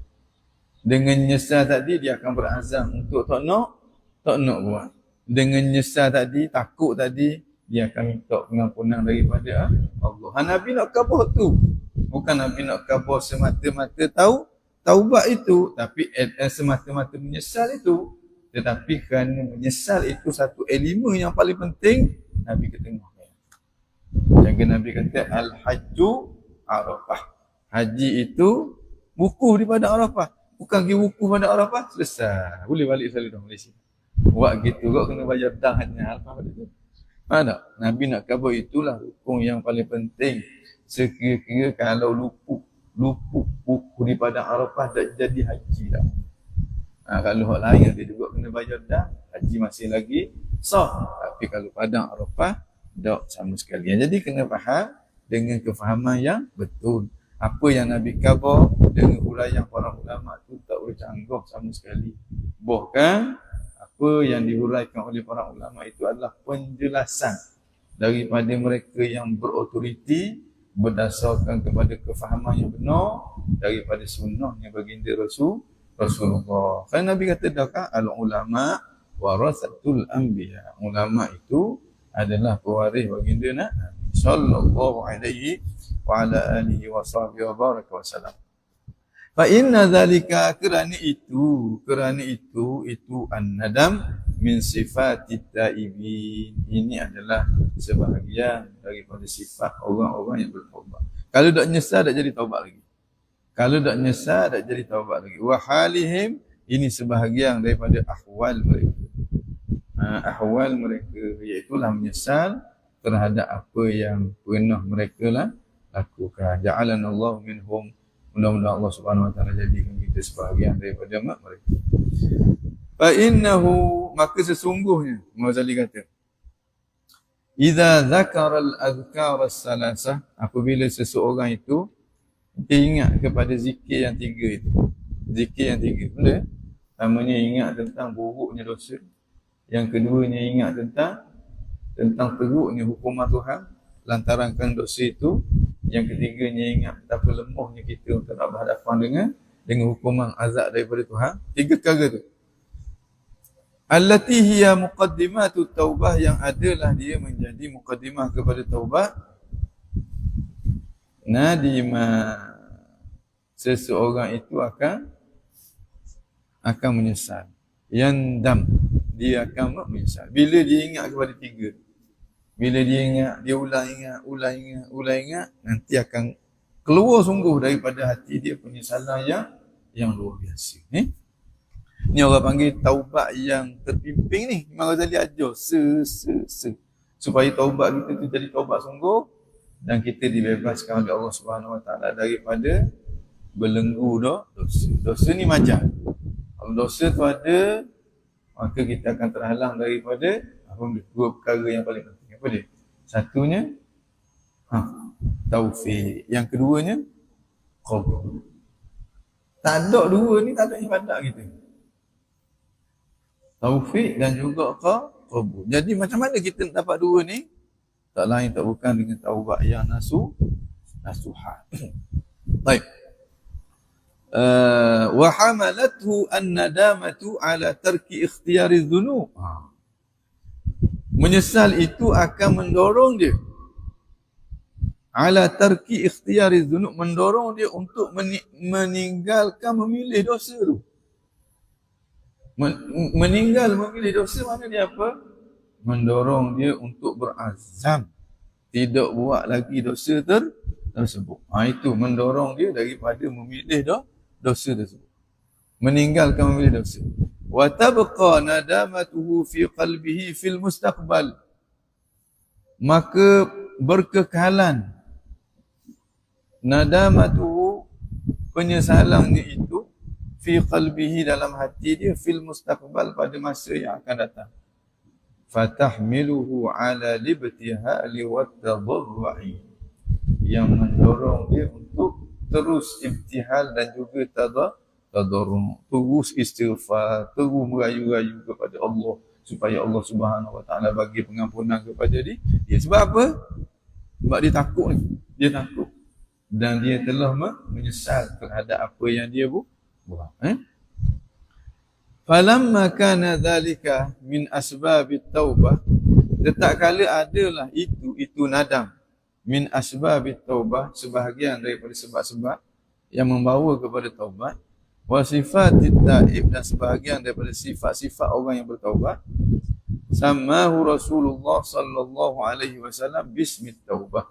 Dengan nyesal tadi, dia akan berazam untuk tak nak buat. Dengan nyesal tadi, takut tadi, dia akan minta pengampunan daripada Allah. Nabi nak kabur tu. Bukan Nabi nak kabur semata-mata tahu taubat itu, tapi semata-mata menyesal itu. Tetapi kerana menyesal itu satu elemen yang paling penting, Nabi ketengahkan. Yang Nabi kata al-hajju Arafah. Haji itu wukuf di padang Arafah. Bukan pergi wukuf pada Arafah, selesai. Boleh balik selalu dah Malaysia. Buat gitu kau kena bayar tahannya Arafah pada tu. Mana? Nabi nak kabur, itulah rukun yang paling penting. Sekira-kira kalau luput wukuf di padang Arafah, tak jadi haji dah. Kalau hak lain dia juga kena bayar dah, haji masih lagi sah. Tapi kalau padang Arafah, tak sama sekali. Jadi kena faham dengan kefahaman yang betul. Apa yang Nabi khabar dengan huraian para ulama tu tak boleh canggah sama sekali. Bahkan apa yang dihuraikan oleh para ulama itu adalah penjelasan daripada mereka yang berautoriti berdasarkan kepada kefahaman yang benar daripada sunnahnya baginda Rasulullah. Kan Nabi kata dah kan, al-ulama warasatul anbiya. Ulama itu adalah pewaris baginda Nabi sallallahu alaihi wa ala alihi wa sahbihi wa baraka wa salam. Fa inna zalika, kerana itu an-nadam min sifatit taibin. Ini adalah sebahagian daripada sifat orang-orang yang bertaubat. Kalau tak nyesal tak jadi taubat lagi. Kalau tak nyesal tak jadi taubat lagi. Wa halihim, ini sebahagian daripada ahwal mereka. Ahwal mereka, iaitulah menyesal terhadap apa yang pernah mereka lakukan. Ja'alanallahu minhum. Mudah-mudahan Allah Subhanahu wa taala jadikan kita sebahagian daripada mereka. Fa innahu, maka sesungguhnya Ghazali kata, idza dzakara al-adhkar as-salasah, apabila seseorang itu dia ingat kepada zikir yang tiga itu. Zikir yang tiga. Benda pertamanya ingat tentang buruknya dosa. Yang keduanya ingat tentang teruknya hukuman Tuhan lantaran dosa itu. Yang ketiganya ingat betapa lemahnya kita untuk nak berhadapan dengan hukuman azab daripada Tuhan. Tiga perkara tu. Allati hiya muqaddimatu taubah, yang adalah dia menjadi muqaddimah kepada taubat. Nadima, seseorang itu akan menyesal. Yandam, dia akan menyesal. Bila dia ingat kepada tiga. Bila dia ingat, dia ulang ingat, nanti akan keluar sungguh daripada hati dia penyesalan yang luar biasa. Ni orang panggil taubat yang terpimpin ni. Memang Ghazali ajar supaya taubat kita tu jadi taubat sungguh dan kita dibebaskan oleh Allah Subhanahu wa taala daripada belenggu dosa. Dosa ni macam, kalau dosa tu ada, maka kita akan terhalang daripada dua perkara yang paling penting. Apa dia? Satunya taufik. Yang keduanya qabul. Tak ada dua ni, tak ada ibadat kita. Taufik dan juga qabul. Jadi macam mana kita nak dapat dua ni? Tak lain tak bukan dengan taubat yang nasuha. Baik. Wa hamalathu an-nadamatu ala tarki ikhtiyari dhunub. Menyesal itu akan mendorong dia ala tarki ikhtiyari dhunub, mendorong dia untuk meninggalkan memilih dosa tu. Meninggal memilih dosa, mana dia apa? Mendorong dia untuk berazam tidak buat lagi dosa tersebut. Itu mendorong dia daripada memilih dosa tersebut, meninggalkan memilih dosa. Wa tabqa nadamatuhu fi qalbihi fil mustaqbal, maka berkekalan nadamatuhu, penyesalannya itu, fi qalbihi, dalam hati dia, fil mustaqbal, pada masa yang akan datang. Fatahmiluhu ala libtihali wa tadarru'i, yang mendorong dia untuk terus ibtihal dan juga tadarru', terus istighfar, terus merayu-rayu kepada Allah supaya Allah Subhanahu wa taala bagi pengampunan kepada dia. Sebab apa? Sebab dia takut ni. Dia takut dan dia telah menyesal terhadap apa yang dia buat. Falamma kana dhalika min asbabit taubah, letak kala adalah itu nadam, min asbabit taubah, sebahagian daripada sebab-sebab yang membawa kepada taubat, wa sifatit taib, dan sebahagian daripada sifat-sifat orang yang bertaubat. Samahu Rasulullah sallallahu alaihi wasallam bismit taubah,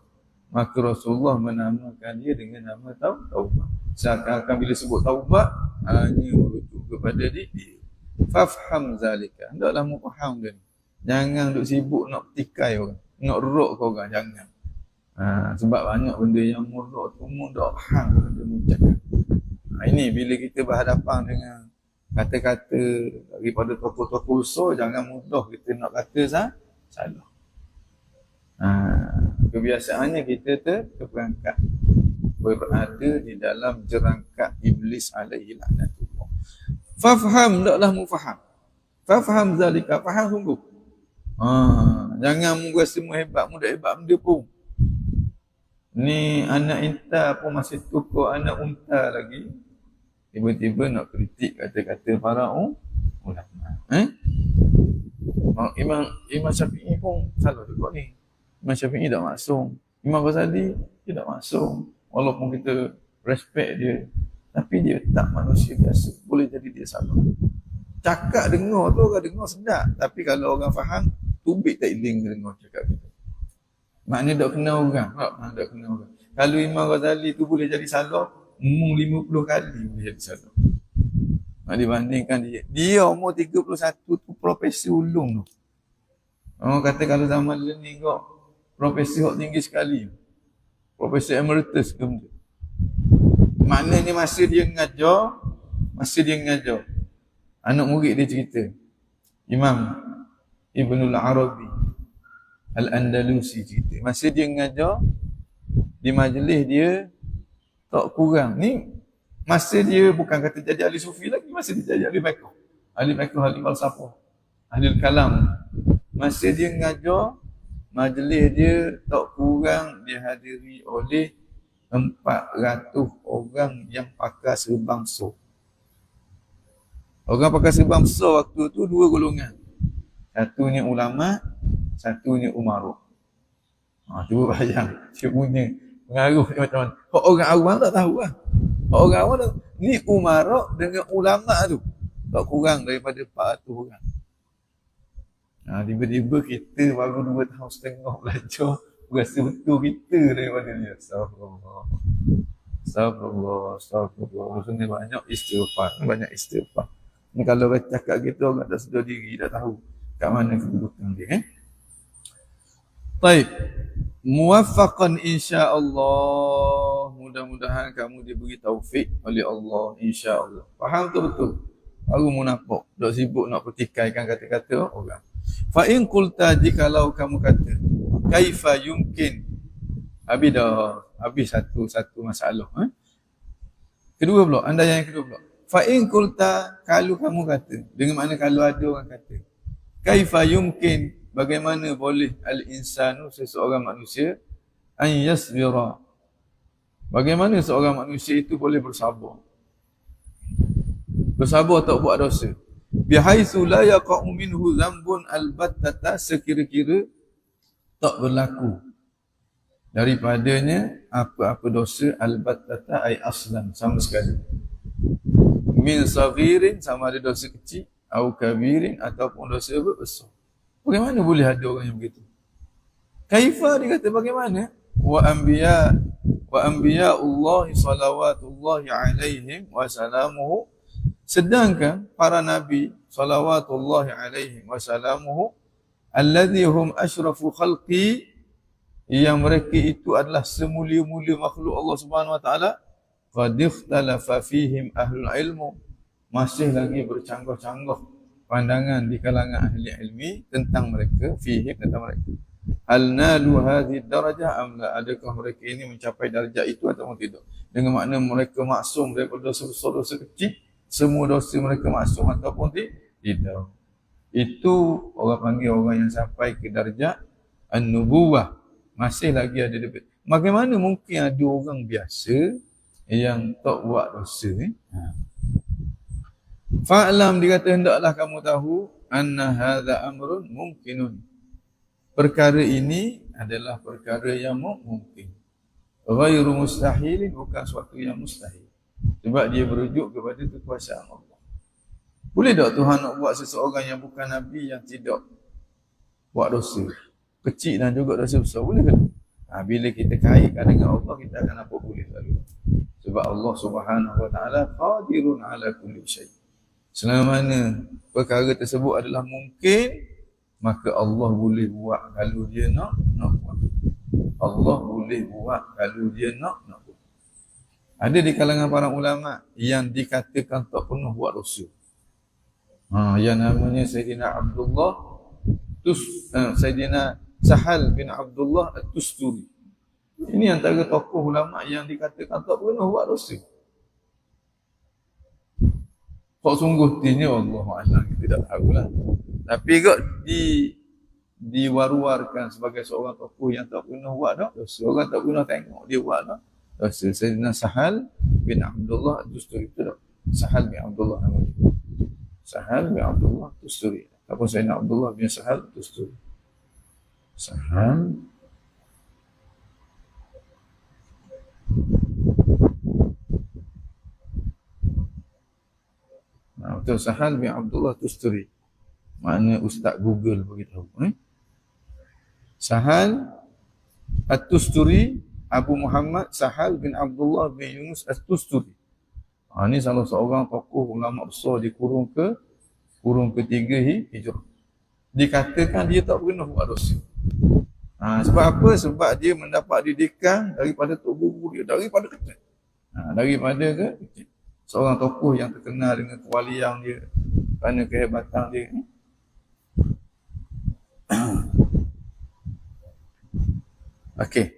maka Rasulullah menamakan dia dengan nama taubat. Seakan-akan bila sebut taubat, hanya merujuk kepada dia. Fafham zalika, hendaklah mu faham dia. Jangan duk sibuk nak petikai orang, nak rok ke orang, jangan. Sebab banyak benda yang muruk tu mu tak faham benda mu cakap. Ini bila kita berhadapan dengan kata-kata daripada tokoh-tokoh besar, jangan mudah kita nak kata salah. Kebiasaannya kita terperangkap, berada di dalam jerangkak iblis alaihi laknatullah. Fafham, taklah mu faham. Fafham zalika, faham sungguh. Jangan mu rasa mu hebat, mu dah hebat benda pun. Ni anak inta pun masih tukar anak unta lagi. Tiba-tiba nak kritik kata-kata para ulama. Imam Syafi'i pun salah juga ni. Imam Syafi'i tak maksum. Imam Ghazali dia tak maksum. Walaupun kita respect dia, tapi dia tak manusia biasa. Boleh jadi dia salah. Cakap dengar tu orang dengar sedap, tapi kalau orang faham, tubik tak iling dengar cakap kita. Maknanya tak kenal orang. Tak kenal orang. Kalau Imam Ghazali tu boleh jadi salah, 50 kali boleh jadi salah. Dibandingkan dia umur 31 tu profesi ulung tu. Orang kata kalau zaman ni kau profesi hok tinggi sekali. Profesor emeritus ke benda. Maknanya masa dia mengajar, anak murid dia cerita, Imam Ibnul Arabi Al-Andalusi cerita, masa dia mengajar di majlis dia tak kurang. Ni masa dia bukan kata jadi ahli sufi lagi, masa dia jadi ahli fiqh, ahli falsafah, ahli kalam. Masa dia mengajar, majlis dia tak kurang dihadiri oleh 400 orang yang pakai serban besar. Orang pakai serban besar waktu tu dua golongan. Satunya ulama, satunya umarok. Cuba bayang, dia punya pengaruh dia macam mana. Orang awam tak tahu lah. Orang awam tak tahu. Ni umarok dengan ulama tu tak kurang daripada 400 orang. Tiba-tiba kita baru 2 tahun setengah belajar, rasa betul kita daripada dia. Astagfirullah. Maksudnya banyak istighfar. Ni kalau cakap kita orang tak sedar diri, tak tahu kat mana kedudukan dia. Baik. Muwaffaqan insya-Allah. Mudah-mudahan kamu diberi taufik oleh Allah, insya-Allah. Faham tu betul? Baru munafik, tak sibuk nak pertikaikan kata-kata orang. Fa in qulta, jikalau kamu kata, kaifa yumkin, habis satu masalah. Kedua pula, anda yang kedua pula. Fa in qulta, kalau kamu kata, dengan makna kalau ada orang kata, kaifa yumkin, bagaimana boleh al-insanu, seseorang manusia, an yasbira, bagaimana seorang manusia itu boleh bersabar tak buat dosa, bihaitsu la yaqa'u minhu dhanbun albattata, sekira-kira tak berlaku daripadanya apa-apa dosa, albattata ay aslan, sama sekali, min saghirin, sama ada dosa kecil, au kabirin, ataupun dosa besar. Bagaimana boleh ada orang yang begitu? Kaifa, dia kata bagaimana? Wa anbiya Allah salawatullahi alaihim wa salamuhu, sedangkan para nabi salawatullahi alaihim wa salamuhu alladhi hum ashrafu khalqi yang mereka itu adalah semulia-mulia makhluk Allah Subhanahu wa taala, qad ikhtalafa fihim ahlul ilmu, masih lagi bercanggah-canggah pandangan di kalangan ahli ilmi tentang mereka, fihim tentang mereka. Hal nalu hadhihi darajah am la, adakah mereka ini mencapai darjah itu atau tidak? Dengan makna mereka maksum daripada dosa-dosa kecil, semua dosa mereka maksum ataupun tidak. Itu orang panggil orang yang sampai ke darjah an-nubuwah, masih lagi ada debat. Bagaimana mungkin ada orang biasa yang tak buat dosa? Fa'lam, dikata hendaklah kamu tahu, anna hadza amrun mumkinun, perkara ini adalah perkara yang mungkin. Ghairu mustahil, bukan suatu yang mustahil. Sebab dia merujuk kepada kekuasaan Allah. Boleh tak Tuhan nak buat seseorang yang bukan Nabi yang tidak buat dosa kecil dan juga dosa besar? Boleh ke? Bila kita kaitkan dengan Allah, kita akan nampak boleh selalu. Sebab Allah Subhanahu wa taala qadirun ala kulli syai. Selama mana perkara tersebut adalah mungkin, maka Allah boleh buat kalau dia nak buat. Allah boleh buat kalau dia nak buat. Ada di kalangan para ulama yang dikatakan tak pernah buat dosa. Yang namanya Sayyidina Abdullah Sayyidina Sahal bin Abdullah At-Tusturi. Ini antara tokoh ulama yang dikatakan tak pernah buat dosa. Kok sungguh tinya Allah Alam, kita tak tahulah. Tapi kok diwar-warkan sebagai seorang tokoh yang tak pernah buat dosa. Orang tak pernah tengok dia buat dosa. Sayyidina Sahal bin Abdullah At-Tusturi itu tak? Sahal bin Abdullah nama dia. Sahal bin Abdullah At-Tusturi. Apa Sayyidina Abdullah bin Sahal At-Tusturi. Sahal betul, Sahal bin Abdullah Tusturi. Makna Ustaz Google beritahu. Sahal At-Tusturi, Abu Muhammad Sahal bin Abdullah bin Yunus At-Tusturi. Ini salah seorang tokoh ulama besar di kurun ketiga Hijrah. Dikatakan dia tak pernah buat dosa. Sebab apa? Sebab dia mendapat didikan daripada tok guru dia, daripada kecil. Daripada kecil. Seorang tokoh yang terkenal dengan kewalian dia, kerana kehebatan dia. Okey.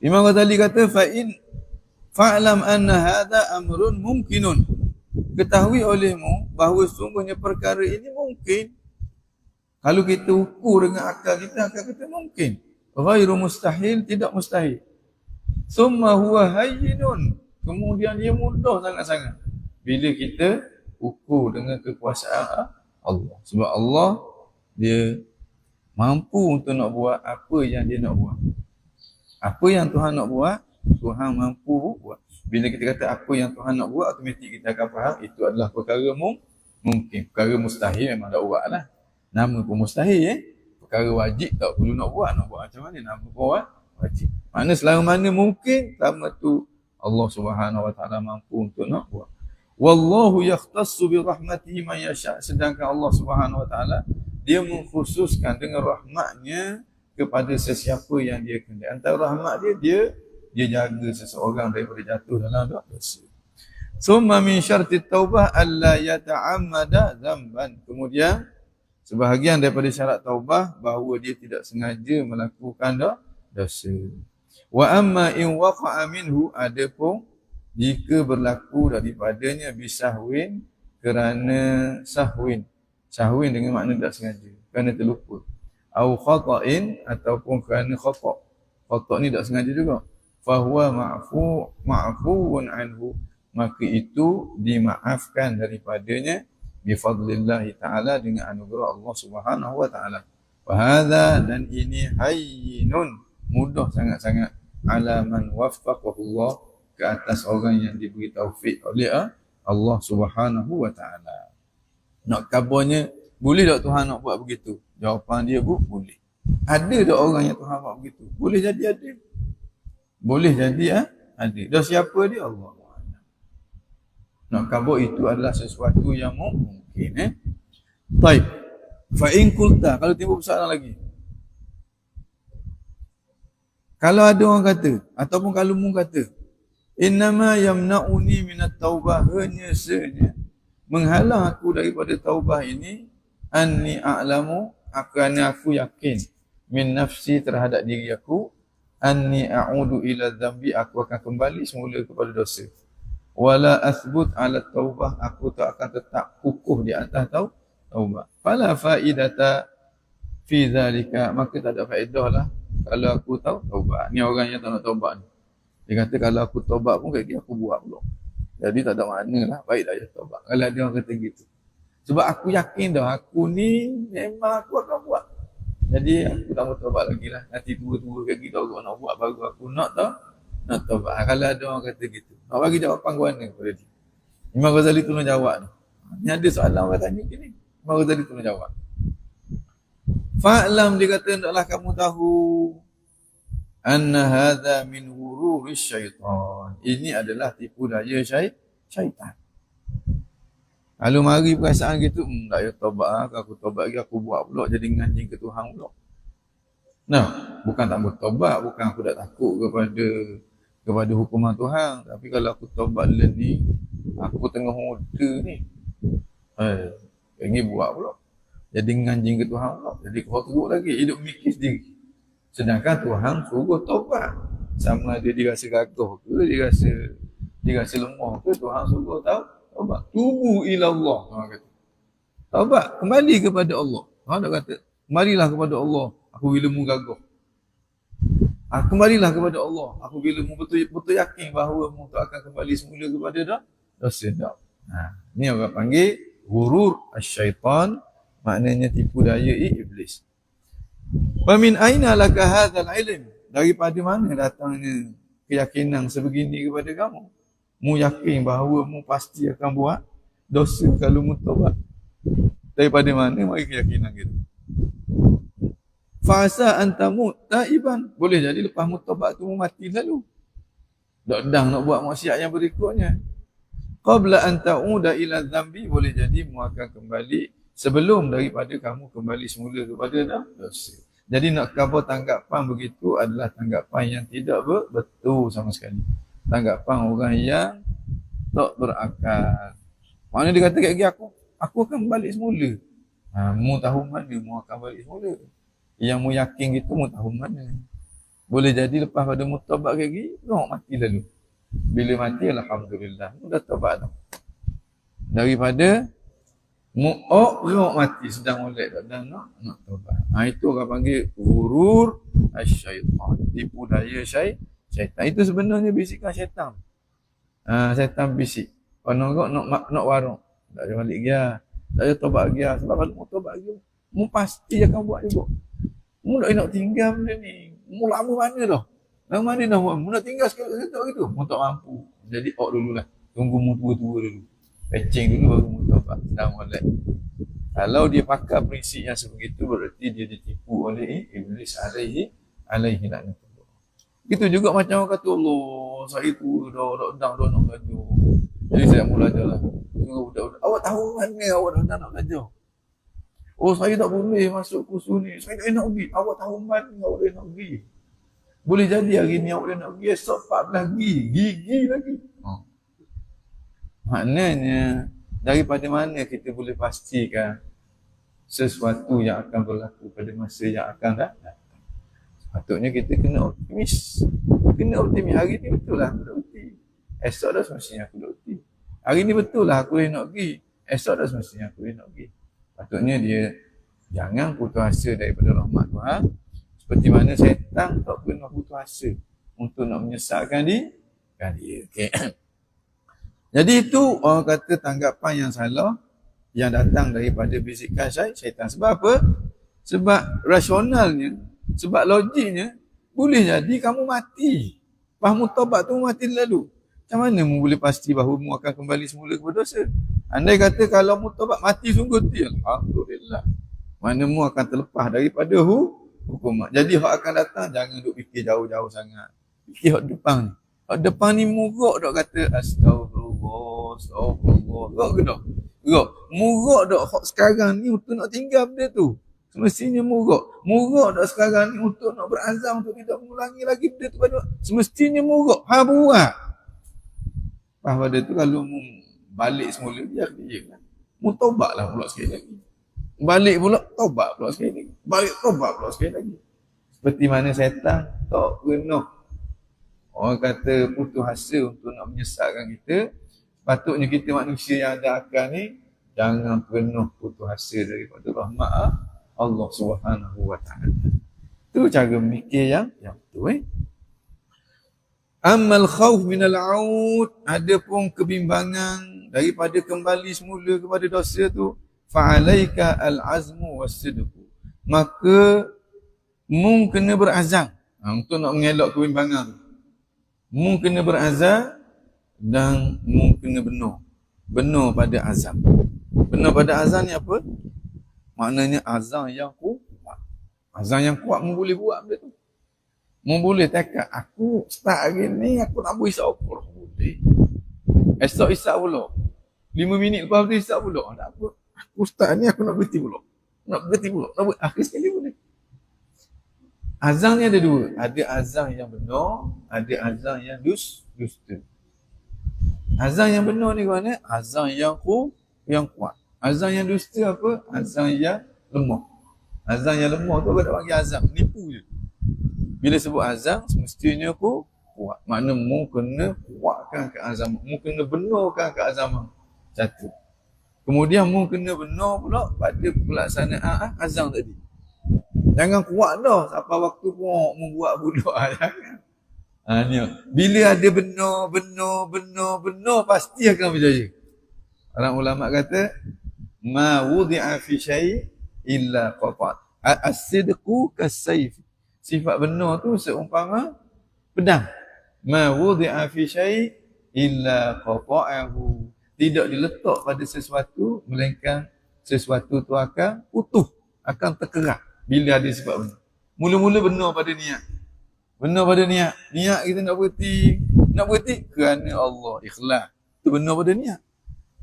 Imam Ghazali kata fa'lam anna hadha amrun mumkinun. Ketahui olehmu bahawa sungguhnya perkara ini mungkin. Kalau kita ukur dengan akal kita akan kata mungkin. Ghairu mustahil, tidak mustahil. Summa huwa hayyinun, kemudian dia mudah sangat-sangat bila kita ukur dengan kekuasaan Allah. Sebab Allah dia mampu untuk nak buat apa yang dia nak buat. Apa yang Tuhan nak buat, Tuhan mampu buat. Bila kita kata apa yang Tuhan nak buat, automatik kita akan faham itu adalah perkara mungkin. Perkara mustahil memang tak buat lah. Nama pun mustahil. Perkara wajib tak perlu nak buat macam mana, nama pun wajib. Mana selama mana mungkin, selama tu Allah Subhanahu wa taala mampu untuk nak buat. Wallahu yakhtassu bi rahmatihi man yasha. Sedangkan Allah Subhanahu wa taala dia mengkhususkan dengan rahmatnya kepada sesiapa yang dia kehendaki. Antara rahmat dia jaga seseorang daripada jatuh dalam dosa. Summa min syarti taubah alla yata'ammada dzamban. Kemudian sebahagian daripada syarat taubah bahawa dia tidak sengaja melakukan dosa. Wa amma in waqa'a minhu, adapun jika berlaku daripadanya bisahwin, kerana sahwin dengan makna tak sengaja, kerana terlupa, au khata'in, ataupun kerana khata' ni tak sengaja juga, fahuwa ma'fuun anhu, maka itu dimaafkan daripadanya bifadlillah ta'ala, dengan anugerah Allah Subhanahu wa ta'ala. Wa hadha, dan ini hayyinun, mudah sangat-sangat, ala man waffaqahullah, ke atas orang yang diberi taufik oleh Allah Subhanahu wa taala. Nak kabarnya, boleh tak Tuhan nak buat begitu? Jawapan dia boleh. Ada tak orang yang Tuhan buat begitu? Boleh jadi ada. Boleh jadi ada. Dah siapa dia? Allah. Nak kabar itu adalah sesuatu yang mungkin. Baik. Fa in qulta, kalau timbul persoalan lagi. Kalau ada orang kata, ataupun kalau mu kata, innama yamna'uni minat taubah, hanya saja menghalang aku daripada taubah ini, anni a'lamu, kerana aku yakin, min nafsi terhadap diri aku, anni a'udu ila dhambi, aku akan kembali semula kepada dosa. Wala athbut ala taubah, aku tak akan tetap kukuh di atas taubah. Fala faidata fi dhalika, maka tak ada faedah lah kalau aku tahu taubat. Ni orang yang tak nak taubat ni. Dia kata kalau aku taubat pun kaki aku buat pula. Jadi tak ada makna lah, baik dah je taubat. Kalau dia orang kata gitu. Sebab aku yakin dah, aku ni memang aku akan buat. Jadi aku tak mau taubat lagi lah. Nanti tua-tua kaki tak nak buat, baru aku nak taubat. Kalau ada orang kata gitu, nak bagi jawapan ke mana kepada dia? Imam Ghazali tolong jawab ni. Ni ada soalan orang tanya gini. Imam Ghazali tolong jawab. Fa'lam, dia kata, hendaklah kamu tahu, anna hadha min hururis syaitan. Ini adalah tipu daya syaitan. Kalau mari perasaan gitu, tak payah taubat lah. Kalau aku taubat lagi, aku buat pula jadi nganjing ke Tuhan pula. Nah, bukan tak bertaubat, bukan aku tak takut kepada hukuman Tuhan. Tapi kalau aku taubat ni, aku tengah muda ni, ini buat pula. Jadi nganjing ke Tuhan pula. Jadi kau teruk lagi, hidup mikir sendiri. Sedangkan Tuhan suruh taubat. Sama ada dia rasa gagah ke, dia rasa lemah ke, Tuhan suruh taubat. Tubu ila Allah. Tuhan kata. Taubat, kembali kepada Allah. Tuhan tak kata, kembalilah kepada Allah apabila mu gagah. Kembalilah kepada Allah apabila mu betul yakin bahawa mu tak akan kembali semula kepada dosa. Ni orang panggil ghurur asy-syaitan, maknanya tipu daya iblis. Wa min aina laka hadzal ilm? Daripada mana datangnya keyakinan sebegini kepada kamu? Mu yakin bahawa mu pasti akan buat dosa kalau mu taubat. Daripada mana mari keyakinan gitu? Fasa antamu taiban, boleh jadi lepas mu taubat tu mu mati lalu. Dak dang nak buat maksiat yang berikutnya. Qabla an ta'uda ila dhanbi, boleh jadi mu akan kembali sebelum daripada kamu kembali semula kepada dosa. Jadi nak kata tanggapan begitu adalah tanggapan yang tidak betul sama sekali. Tanggapan orang yang tak berakal. Maknanya dia kata kat aku akan balik semula. Mu tahu mana mu akan balik semula? Yang mu yakin gitu mu tahu mana? Boleh jadi lepas pada mu taubat lagi, nak mati lalu. Bila mati alhamdulillah, mu dah taubat dah. Daripada mu'ok mati sedang molek dan nak taubat. Itu orang panggil ghurur asy-syaitan, tipu daya syaitan. Itu sebenarnya bisikan syaitan. Syaitan bisik. Orang nak warung, tak ada balik dia, tak ada taubat dia. Sebab kalau mu taubat dia, mu pasti akan buat juga. Mu nak tinggal benda ni. Mu lama mana dah? Lama mana dah buat? Mu nak tinggal sekali gitu. Mu tak mampu. Jadi dululah. Tunggu mu tua-tua dulu. Pecing dulu baru mu taubat. Sedang molek. Kalau dia pakai prinsip yang sebegitu, berarti dia ditipu oleh iblis alaihi laknatullah. Itu juga macam orang kata, Allah, saya tu dah nak belajar. Jadi saya mula belajar lah. Budak-budak, awak tahu mana awak dah nak belajar? Oh, saya tak boleh masuk kursus ni. Saya tak nak pergi. Awak tahu mana awak dah nak pergi? Boleh jadi hari ni awak dah nak pergi, esok 14 gigi lagi. Maknanya, daripada mana kita boleh pastikan sesuatu yang akan berlaku pada masa yang akan datang? Sepatutnya kita kena optimis. Hari ni betul lah aku dah uti. Esok dah semestinya aku dah uti. Hari ni betul lah aku dah nak pergi. Esok dah semestinya aku dah nak pergi. Patutnya dia jangan putus asa daripada rahmat Tuhan. Seperti mana syaitan tak pernah putus asa untuk nak menyesatkan dia. Okay. Jadi itu orang kata tanggapan yang salah yang datang daripada bisikan syaitan. Sebab apa? Sebab rasionalnya, sebab logiknya, boleh jadi kamu mati. Fahmu taubat tu mati lalu. Macam mana mu boleh pasti bahawa mu akan kembali semula kepada dosa? Andai kata kalau mu taubat mati sungguh ti, alhamdulillah. Mana mu akan terlepas daripada hukuman. Jadi hak akan datang jangan duk fikir jauh-jauh sangat. Fikir hak depan ni. Hak depan ni muruk dok kata astagfirullah. Gak ke tak? Gak. Muruk dok hak sekarang ni untuk nak tinggal benda tu. Semestinya muruk. Muruk dah sekarang ni untuk nak berazam untuk tidak mengulangi lagi benda tu pada. Semestinya muruk. Buat. Pada tu kalau balik semula dia kan. Tobatlah pula sekali lagi. Balik pula tobat pula sekali lagi. Balik tobat pula sekali lagi. Seperti mana setan tak pernah orang kata putus asa untuk nak menyesatkan kita. Patutnya kita manusia yang ada akal ni jangan pernah putus asa daripada rahmat Allah Subhanahu wa taala. Itu cara mikir yang betul. Amal khauf minal aud, adapun kebimbangan daripada kembali semula kepada dosa tu, fa'alaika al-azmu was-sidqu. Maka mung kena berazam untuk nak mengelak kebimbangan tu. Mung kena berazam dan mung kena benar. Benar pada azam. Benar pada azam ni apa? Maknanya azam yang kuat. Azam yang kuat mung boleh buat benda tu. Mung boleh tekad aku start hari ni aku nak buat isyak apa boleh. Esok isyak pula. 5 minit lepas tu isyak pula. Tak apa. Aku start ni aku nak berhenti pula. Nak buat akhir sekali boleh. Azam ni ada dua. Ada azam yang benar, ada azam yang dusta. Azam yang benar ni mana? Azam yang kuat. Azam yang dusta apa? Azam yang lemah. Azam yang lemah tu aku tak panggil azam, nipu je. Bila sebut azam, semestinya aku kuat. Makna mu kena kuatkan keazaman. Mu kena benarkan keazaman. Satu. Kemudian mu kena benar pula pada pelaksanaan azam tadi. Jangan kuat dah sampai waktu pun membuat budak. Jangan. Ni. Bila ada benar pasti akan berjaya. Orang ulama kata ma wudi'a fi syai' illa qata'. As-sidqu kas-sayf. Sifat benar tu seumpama pedang. Ma wudi'a fi syai' illa qata'ahu. Tidak diletak pada sesuatu melainkan sesuatu tu akan utuh, akan terkerak bila ada sifat benar. Mula-mula benar pada niat. Benar pada niat. Niat kita nak berhenti kerana Allah, ikhlas. Itu benar pada niat.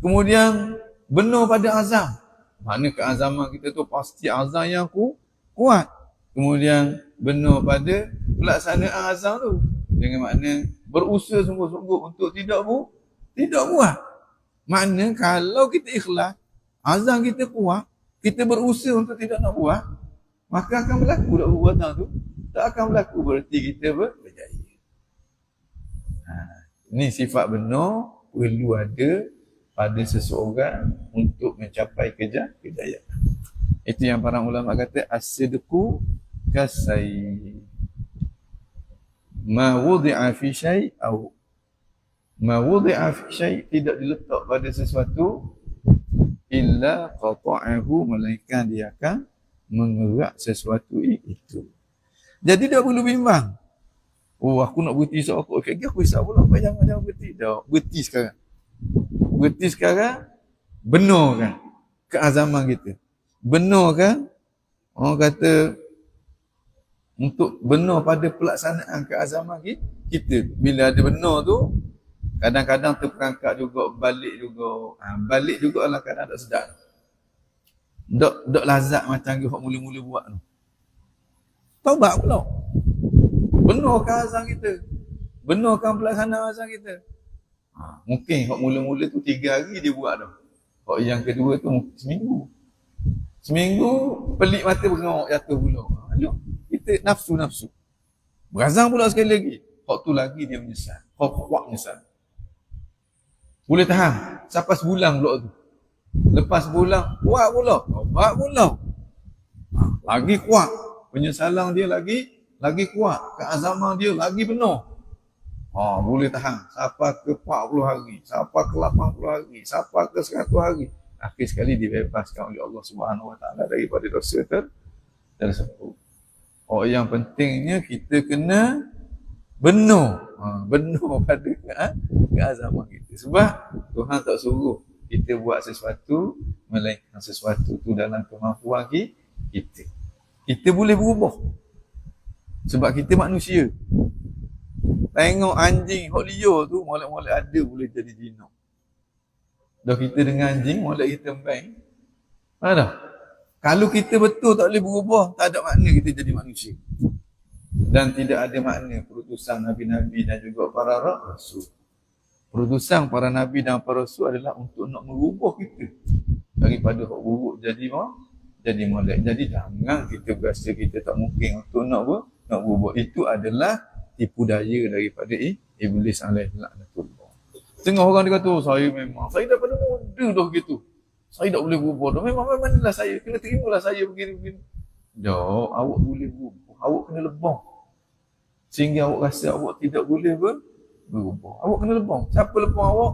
Kemudian benar pada azam. Makna keazaman kita tu pasti azam yang kuat. Kemudian benar pada pelaksanaan azam tu. Dengan makna berusaha sungguh-sungguh untuk tidak buat. Makna kalau kita ikhlas, azam kita kuat, kita berusaha untuk tidak nak buat, maka akan berlaku perbuatan tu. Tak akan berlaku berarti kita berjaya. Ini sifat benar perlu ada pada seseorang untuk mencapai kejayaan. Itu yang para ulama kata as-sidqu kasai. Ma wudi'a fi syai' au ma wudi'a fi syai' tidak diletak pada sesuatu illa qata'ahu, melainkan dia akan mengerak sesuatu itu. Jadi dia perlu bimbang. Oh, aku nak berhenti isyak aku. Okey, aku isyak pula. Jangan berhenti. Dah, berhenti sekarang. Berhenti sekarang, benarkan keazaman kita. Benarkan, orang kata, untuk benar pada pelaksanaan keazaman kita. Bila ada benar tu, kadang-kadang terperangkap juga, balik juga. Balik juga lah kadang tak sedar. Dok lazat macam dia mula-mula buat tu. Taubat pula. Benarkan azam kita. Benarkan pelaksanaan azam kita. Mungkin hak mula-mula tu 3 hari dia buat dah. Hak yang kedua tu seminggu. Seminggu pelik mata bengok jatuh pula. Kita nafsu. Berazam pula sekali lagi. Hak tu lagi dia menyesal. Hak kuat menyesal. Boleh tahan sampai sebulan pula tu. Lepas sebulan kuat pula. Taubat pula. Lagi kuat. Penyesalan dia lagi kuat. Keazaman dia lagi penuh. Boleh tahan. Sampai ke 40 hari. Sampai ke 80 hari. Sampai ke 100 hari. Akhir sekali dibebaskan oleh Allah Subhanahu Wa Taala daripada dosa tersebut. Yang pentingnya kita kena benar. Benar pada keazaman kita. Sebab Tuhan tak suruh kita buat sesuatu melainkan sesuatu tu dalam kemampuan kita. Kita boleh berubah. Sebab kita manusia. Tengok anjing hok liar tu, molek-molek ada boleh jadi jinak. Dah kita dengan anjing, molek kita main. Ada. Kalau kita betul tak boleh berubah, tak ada makna kita jadi manusia. Dan tidak ada makna perutusan Nabi-Nabi dan juga para Rasul. Perutusan para Nabi dan para Rasul adalah untuk nak merubah kita daripada hak buruk jadi molek. Jadi jangan kita berasa kita tak mungkin untuk nak berubah. Itu adalah tipu daya daripada Iblis alaihi laknatullah. Tengah orang dia kata, saya daripada muda dah gitu. Saya tak boleh berubah dah. Memanglah saya. Kena terimalah saya begini-begini. Dah, awak boleh berubah. Awak kena lebang. Sehingga awak rasa awak tidak boleh berubah. Awak kena lebang. Siapa lebang awak?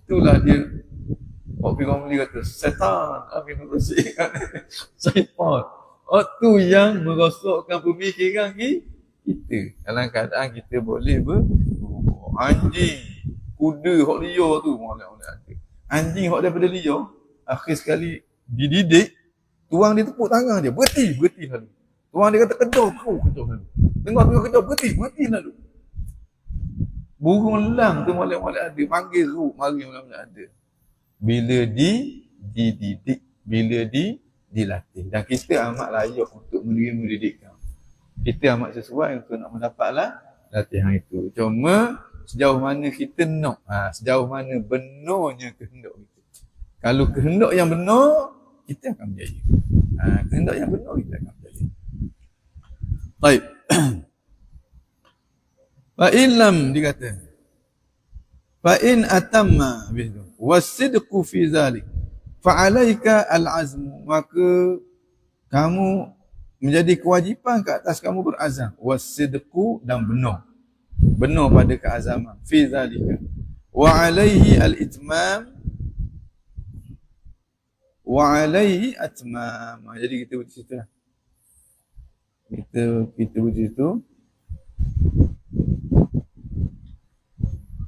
Itulah dia. Pak Piramli kata, setan. Amin bersihkan. Syaitan. Itu yang merosakkan pemikiran kita. Dalam keadaan kita boleh berubah. Anjing, kuda hak liar tu molek-molek ada. Anjing hak daripada liar, akhir sekali dididik, tuang dia tepuk tangan dia, berhenti lalu. Tuang dia kata kejar lalu. Tengok kejar, berhenti lalu. Burung elang tu molek-molek ada, panggil ruk, mari molek-molek ada. Bila dididik, bila dilatih. Dan kita amat layak untuk menerima didikan. Kita amat sesuai untuk nak mendapatlah latihan itu. Cuma sejauh mana kita nak, sejauh mana benarnya kehendak kita. Kalau kehendak yang benar, kita akan berjaya. Kehendak yang benar, kita akan berjaya. Baik. Fa in lam dikata. Fa in atamma bihi wasidqu fi zalik fa alaika al-azm, maka kamu menjadi kewajipan ke atas kamu berazam, wasidqu dan benar pada keazaman, fi zalika wa alaihi al-itmam wa alaihi atmam. Jadi kita buat situ lah. Kita buat situ.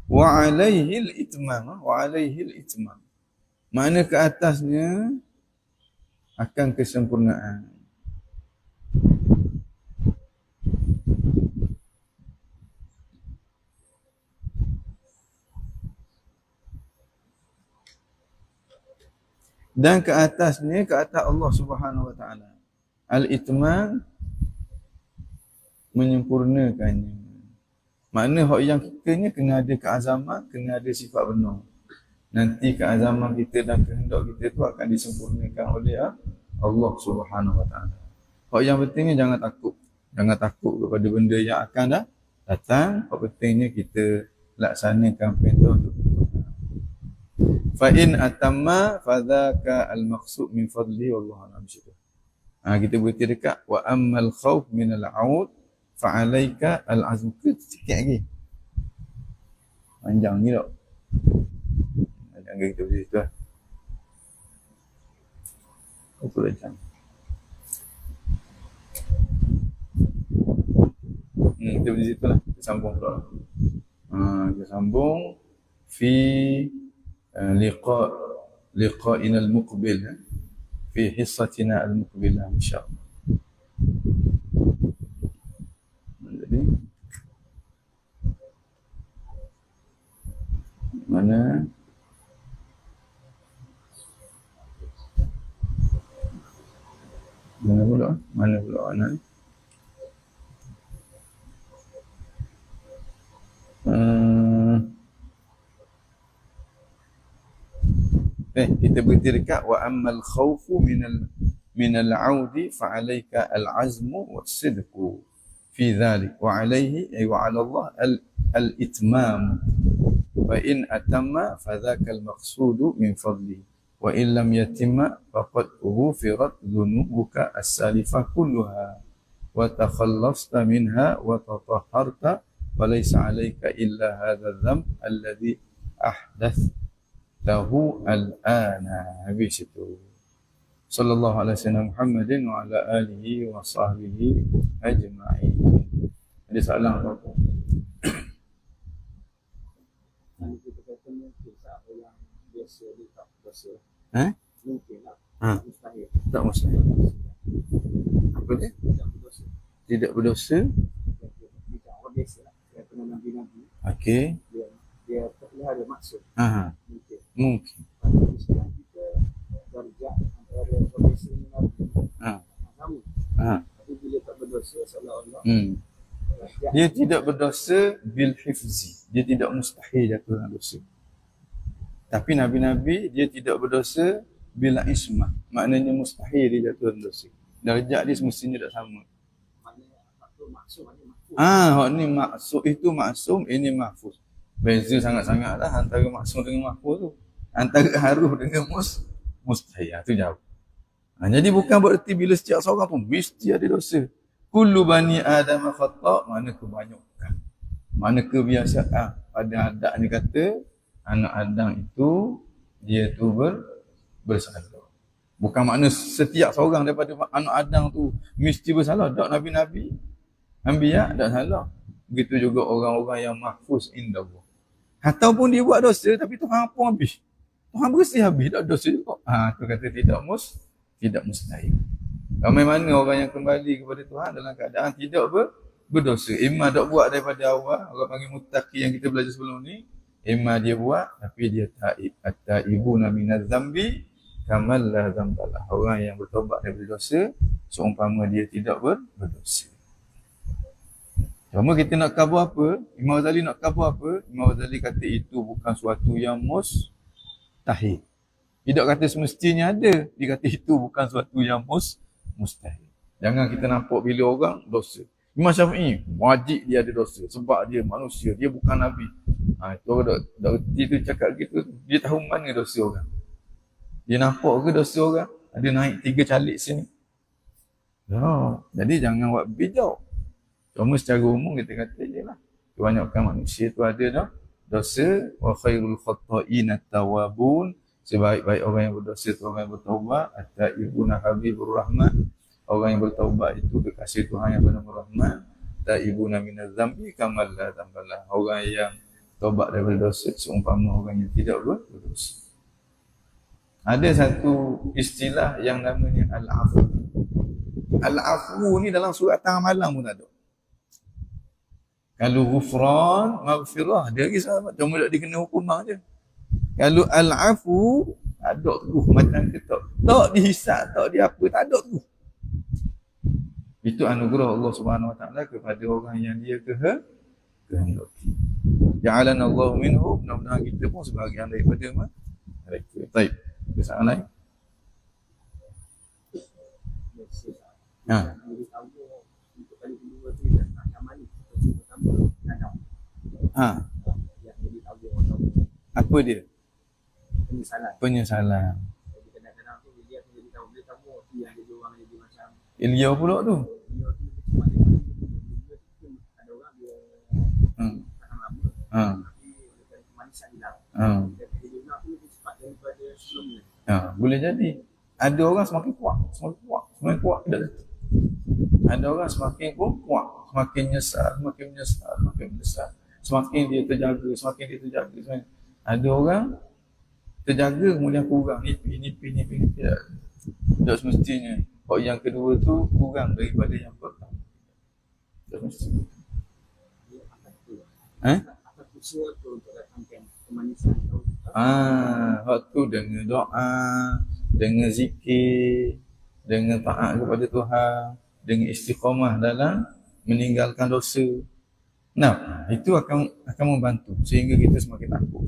Wa alaihi al-itmam, wa alaihi al-itmam. Mana ke atasnya akan kesempurnaan. Dan ke atasnya, ke atas Allah Subhanahu wa taala. Al-itmam, menyempurnakannya. Makna hak yang kita ni kena ada keazaman, kena ada sifat benar. Nanti keazaman kita dan kehendak kita tu akan disempurnakan oleh Allah Subhanahu wa taala. Hak yang pentingnya jangan takut. Jangan takut kepada benda yang akan datang. Hak pentingnya kita laksanakan perintah untuk fa in atamma fadzaka al-maqsud min fadli wallahu a'lam bishawab. Kita berhenti dekat wa ammal khauf min al-'aud fa 'alaika al-'azm. Sikit lagi. Panjang ni tak? Jangan kita berhenti situ lah. Itu macam. Kita berhenti situ lah. Kita sambung pula. Kita sambung fi liqa'ina al-muqbil, fi hissatina al-muqbilah insyaAllah. Jadi mana pula anak ni? Kita berhenti dekat wa ammal khawfu min al-'audi fa 'alaika al-'azmu was-sidqu fi dhalik wa 'alaihi ay wa 'ala Allah al-itmam wa in atamma fa dhaka al-maqsudu min fadli wa in lam yatimma faqad ghufirat dhunubuka as-salifah kulluha wa takhallasta minha wa tatahharta wa laysa 'alaika illa hadha adh-dhanb alladhi ahdath lahu al-ana. Habis itu. Sallallahu alaihi wasallam Muhammadin wa ala alihi wa sahbihi ajma'in. Ada soalan apa-apa? Kita kata mungkin siapa yang biasa dia tak berdosa. Mungkin lah. Mustahil. Tak mustahil. Apa dia? Tak berdosa. Tidak berdosa. Dia orang biasa lah. Dia pernah Nabi-Nabi. Okey. Dia ada maksud. Mungkin. Kalau Islam kita darjah antara orang biasa dengan Nabi berdosa seolah-olah Dia tidak berdosa bil hifzi. Dia tidak mustahil jatuh dalam dosa. Tapi Nabi-Nabi dia tidak berdosa bila ismah. Maknanya mustahil dia jatuh dalam dosa. Darjat dia semestinya tak sama. maknanya faktor maksum, maknanya mahfuz. Hak ni maksum, itu maksum, ini mahfuz. Beza sangat-sangatlah antara maksum dengan mahfuz tu. Antara haruf dengan mustahil. Itu jauh. Jadi bukan bererti bila setiap seorang tu mesti ada dosa. Kullu bani Adam khata', mana kebanyakan. Mana kebiasaan. Pada adat ni kata anak Adam itu dia tu bersalah. Bukan makna setiap seorang daripada anak Adam tu mesti bersalah. Tak, Nabi-Nabi Anbiya tak salah. Begitu juga orang-orang yang mahfuz inda Allah. Ataupun dia buat dosa tapi Tuhan pun habis. Tuhan bersih habis, tak dosa juga. Tu kata tidak mustahil. Ramai mana orang yang kembali kepada Tuhan dalam keadaan tidak berdosa. Imma tak buat daripada awal, orang panggil muttaqi yang kita belajar sebelum ni. Imma dia buat tapi dia taib. At-taibuna minaz zambi kamal la zambalah. Orang yang bertobat daripada dosa seumpama dia tidak berdosa. Cuma kita nak khabar apa? Imam Ghazali nak khabar apa? Imam Ghazali kata itu bukan suatu yang mustahil. Tidak kata semestinya ada. Dia kata itu bukan suatu yang mustahil. Jangan kita nampak bila orang dosa. Imam Syafi'i wajib dia ada dosa sebab dia manusia, dia bukan Nabi. Itu orang dak tu cakap gitu. Dia tahu mana dosa orang. Dia nampak ke dosa orang? Ada naik 3 calik sini. Jadi jangan buat bijak. Cuma secara umum kita kata je lah. Kebanyakan manusia tu ada dah dosa. Wa khairul khatta'ina tawabun. Sebaik-baik orang yang berdosa tu orang yang bertaubat. At-taibuna habibur rahman. Orang yang bertaubat itu kekasih Tuhan yang bernama Rahman. Taibuna minaz zambi kamal la zambalah. Orang yang taubat daripada dosa seumpama orang yang tidak berdosa. Ada satu istilah yang namanya al-afu. Al-afu ni dalam surat Al-Malam pun tak ada. Kalau ghufran, maghfirah, dia lagi sama. Cuma tak dikena hukuman je. Kalau al-afu, ada terus macam kita. Tak dihisap, tak di apa, tak ada terus. Itu anugerah Allah Subhanahu Wa Taala kepada orang yang dia kehendaki. Ja'alana Allah minhu, mudah-mudahan kita pun sebahagian daripada mereka. Baik. Soalan lain? Apa dia? Penyesalan. Jadi kadang-kadang tu dia akan jadi tahu dia tahu yang jadi orang jadi macam Ilya pula tu. ada orang dia tahan lama. Tapi dengan kemanisan hilang. Jadi dia tu lebih cepat daripada sebelumnya. Boleh jadi. Ada orang semakin kuat tidak. Ada orang semakin kuat, semakin menyesal. Semakin dia terjaga. Ada orang terjaga kemudian kurang, nipi. Tidak semestinya. Kalau yang kedua tu kurang daripada yang pertama. Tak semestinya. Apa usaha tu untuk datangkan kemanisan tu? Waktu dengan doa, dengan zikir, dengan taat kepada Tuhan, dengan istiqamah dalam meninggalkan dosa. Nah, itu akan membantu sehingga kita semakin takut.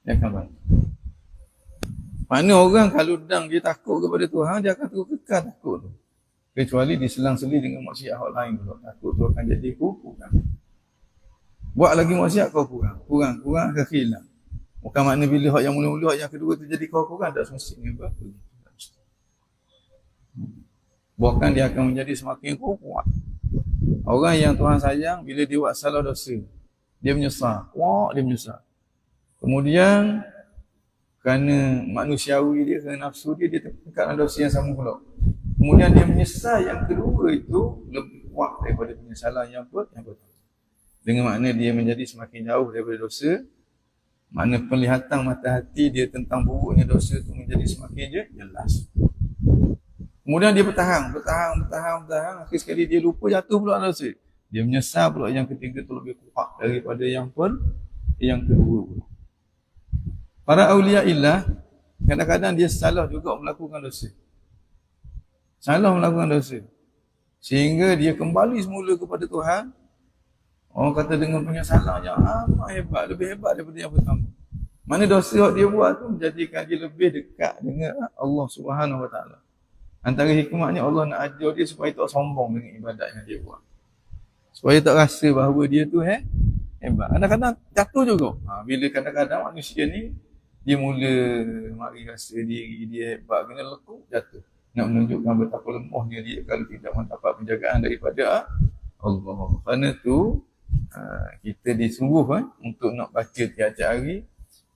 Dia akan bantu. Mana orang kalau dia takut kepada Tuhan, dia akan terus kekal takut tu. Kecuali diselang-seli dengan maksiat hak lain pula. Takut tu akan jadi kurang. Buat lagi maksiat kau kurang akan hilang. Bukan makna bila hak yang mula-mula, hak yang kedua tu jadi kau kurang, tak semestinya berapa. Bahkan dia akan menjadi semakin kuat. Orang yang Tuhan sayang, bila dia buat salah dosa, dia menyesal. Dia menyesal. Kemudian kerana manusiawi dia, kerana nafsu dia terpikat dalam dosa yang sama pula. Kemudian dia menyesal yang kedua itu lebih kuat daripada penyesalan yang pertama. Dengan makna dia menjadi semakin jauh daripada dosa. Makna penglihatan mata hati dia tentang buruknya dosa itu menjadi semakin jelas. Kemudian dia bertahan. Akhir sekali dia lupa, jatuh pula dosa. Dia menyesal pula yang ketiga itu lebih kuat daripada yang kedua pula. Para awliyaillah kadang-kadang dia salah juga melakukan dosa. Sehingga dia kembali semula kepada Tuhan. Orang kata dengan penyesalan yang amat hebat, lebih hebat daripada yang pertama. Mana dosa yang dia buat tu menjadikan dia lebih dekat dengan Allah Subhanahu Wa Taala. Antara hikmahnya Allah nak ajar dia supaya tak sombong dengan ibadat yang dia buat. Supaya tak rasa bahawa dia tu hebat. Kadang-kadang jatuh juga. Bila kadang-kadang manusia ni dia mula mari rasa diri dia hebat, kena lekuk, jatuh. Nak menunjukkan betapa lemahnya dia kalau tidak mendapat penjagaan daripada Allah. Kerana tu kita disuruh untuk nak baca tiap-tiap hari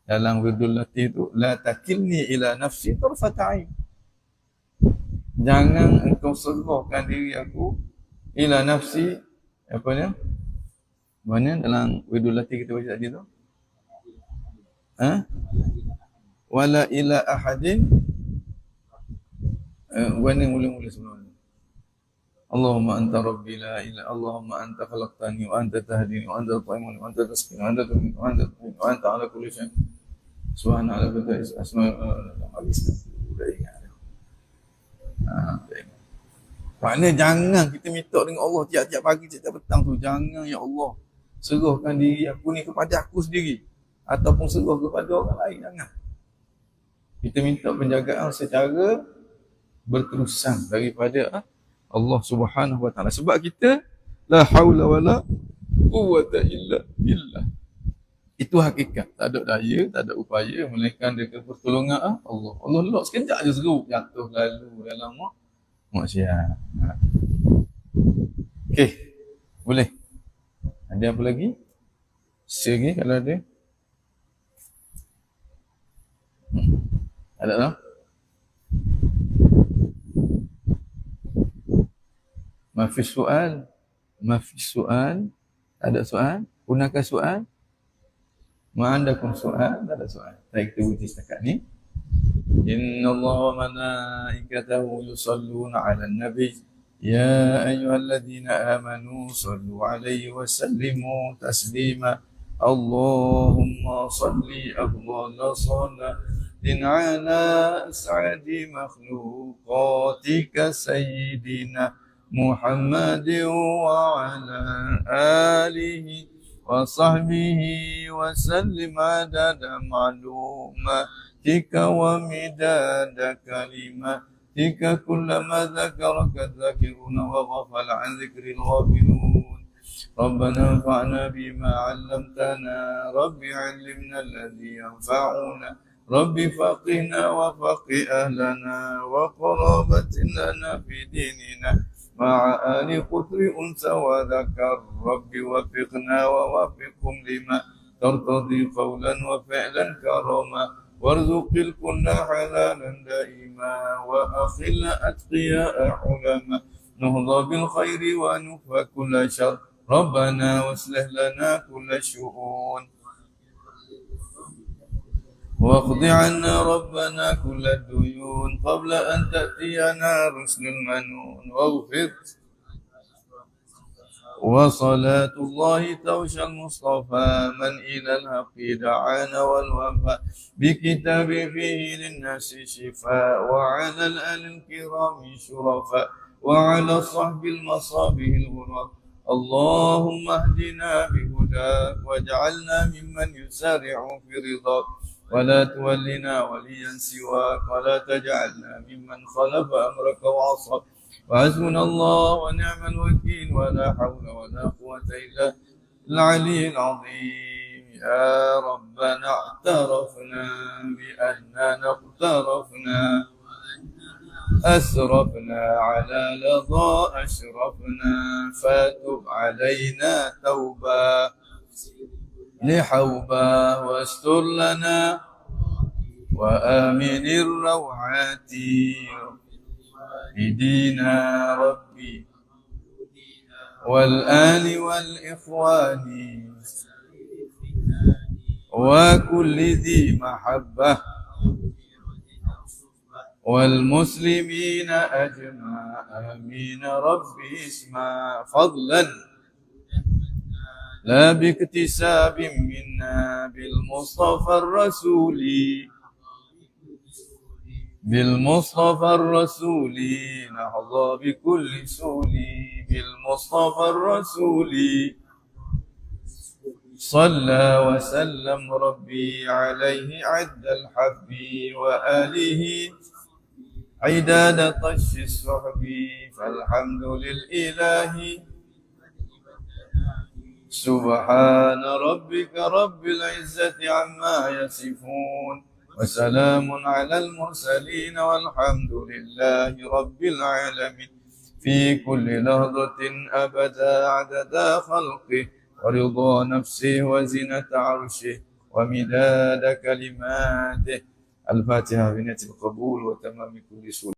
dalam wirdul latih tu, la takilni ila nafsi tarfata ain. Jangan engkau serahkan diri aku ila nafsi, apa dia? Mana dalam wirdul latih kita baca tadi tu? Wala ila ahadin. Mana mula-mula sebelum ni? Allahumma anta rabbi la ilaha, Allahumma anta khalaqtani wa anta tahdini wa anta tut'imuni wa anta tasqini wa anta tu'mini wa anta tu'mini wa anta ala kulli syai'in subhana rabbika asma'ul Maknanya jangan kita minta dengan Allah tiap-tiap pagi, tiap-tiap petang tu. Jangan, ya Allah, serahkan diri aku ni kepada aku sendiri ataupun serah kepada orang lain. Jangan. Kita minta penjagaan secara berterusan daripada Allah Subhanahu Wa Taala. Sebab kita la haula wala quwwata illa billah. Itu hakikat. Tak ada daya, tak ada upaya melainkan dengan pertolongan Allah. Allah lock sekejap je seruk jatuh lalu dalam maksiat. Okey. Boleh. Ada apa lagi? Lagi kalau ada. Ada tak? Mafi soal. Mafi soal. Ada soal? Gunakan soal. Ma'andakum soal. Tak ada soal. Baik, kita berhenti setakat ni. Inna Allah wa malaikatahu yusalluna ala nabi. Ya ayyuhalladzina amanu sallu alaihi wa sallimu taslima. Allahumma salli afdhala salatin ala as'adi makhluqatika sayyidina Muhammad wa ala alihi wa sahbihi wa sallim adada ma'lumatika wa midada kalimatika kullama dhakaraka dhakiruna wa ghafala an dhikril ghafilun. Rabbana anfa'na bima 'allamtana, Rabbi 'allimna alladhi yanfa'una, Rabbi faqihna wa faqih ahlana wa qarabatin lana fi dinina ma'a ali qutri unsa wa dhakar. Rabbi wafiqna wa wafiqhum lima tartadi qawlan wa fi'lan karama, warzuqil kulla halalan daima wa akhilna atqiya'a ulama, nuhda bil khairi wa nufa kulla syar. Rabbana waslih lana kulla syu'un واقض عنا ربنا كل الديون قبل أن تأتينا رسل المنون واغفر. وصلاة الله توشى المصطفى من إلى الحق دعانا والوفاء بكتاب فيه للناس شفاء وعلى الآل الكرام شرفاء وعلى الصحب المصابه الغراب. اللهم اهدنا بهداك واجعلنا ممن يسارع في رضاك ولا تولنا وليا سواك ولا تجعلنا ممن خلف أمرك وعصاك. وحسبنا الله ونعم الوكيل ولا حول ولا قوة إلا العلي العظيم. يا ربنا اعترفنا بأننا اقترفنا أسرفنا على لظى أشرفنا فتب علينا توبة لحوبا واستر لنا وآمن الروعات بدينا ربي والآل والإخوان وكل ذي محبة والمسلمين أجمع. آمين ربي اسمع فضلا لا باكتساب منا بالمصطفى الرسول بالمصطفى الرسول نحظى بكل سول بالمصطفى الرسول صلى وسلم ربي عليه عد الحب وآله عداد طش السحب فالحمد للإله سبحان ربك رب العزة عما يصفون وسلام على المرسلين والحمد لله رب العالمين في كل لحظة أبدا عدد خلقه ورضا نفسه وزنة عرشه ومداد كلماته. الفاتحة بنية القبول وتمام كل سورة.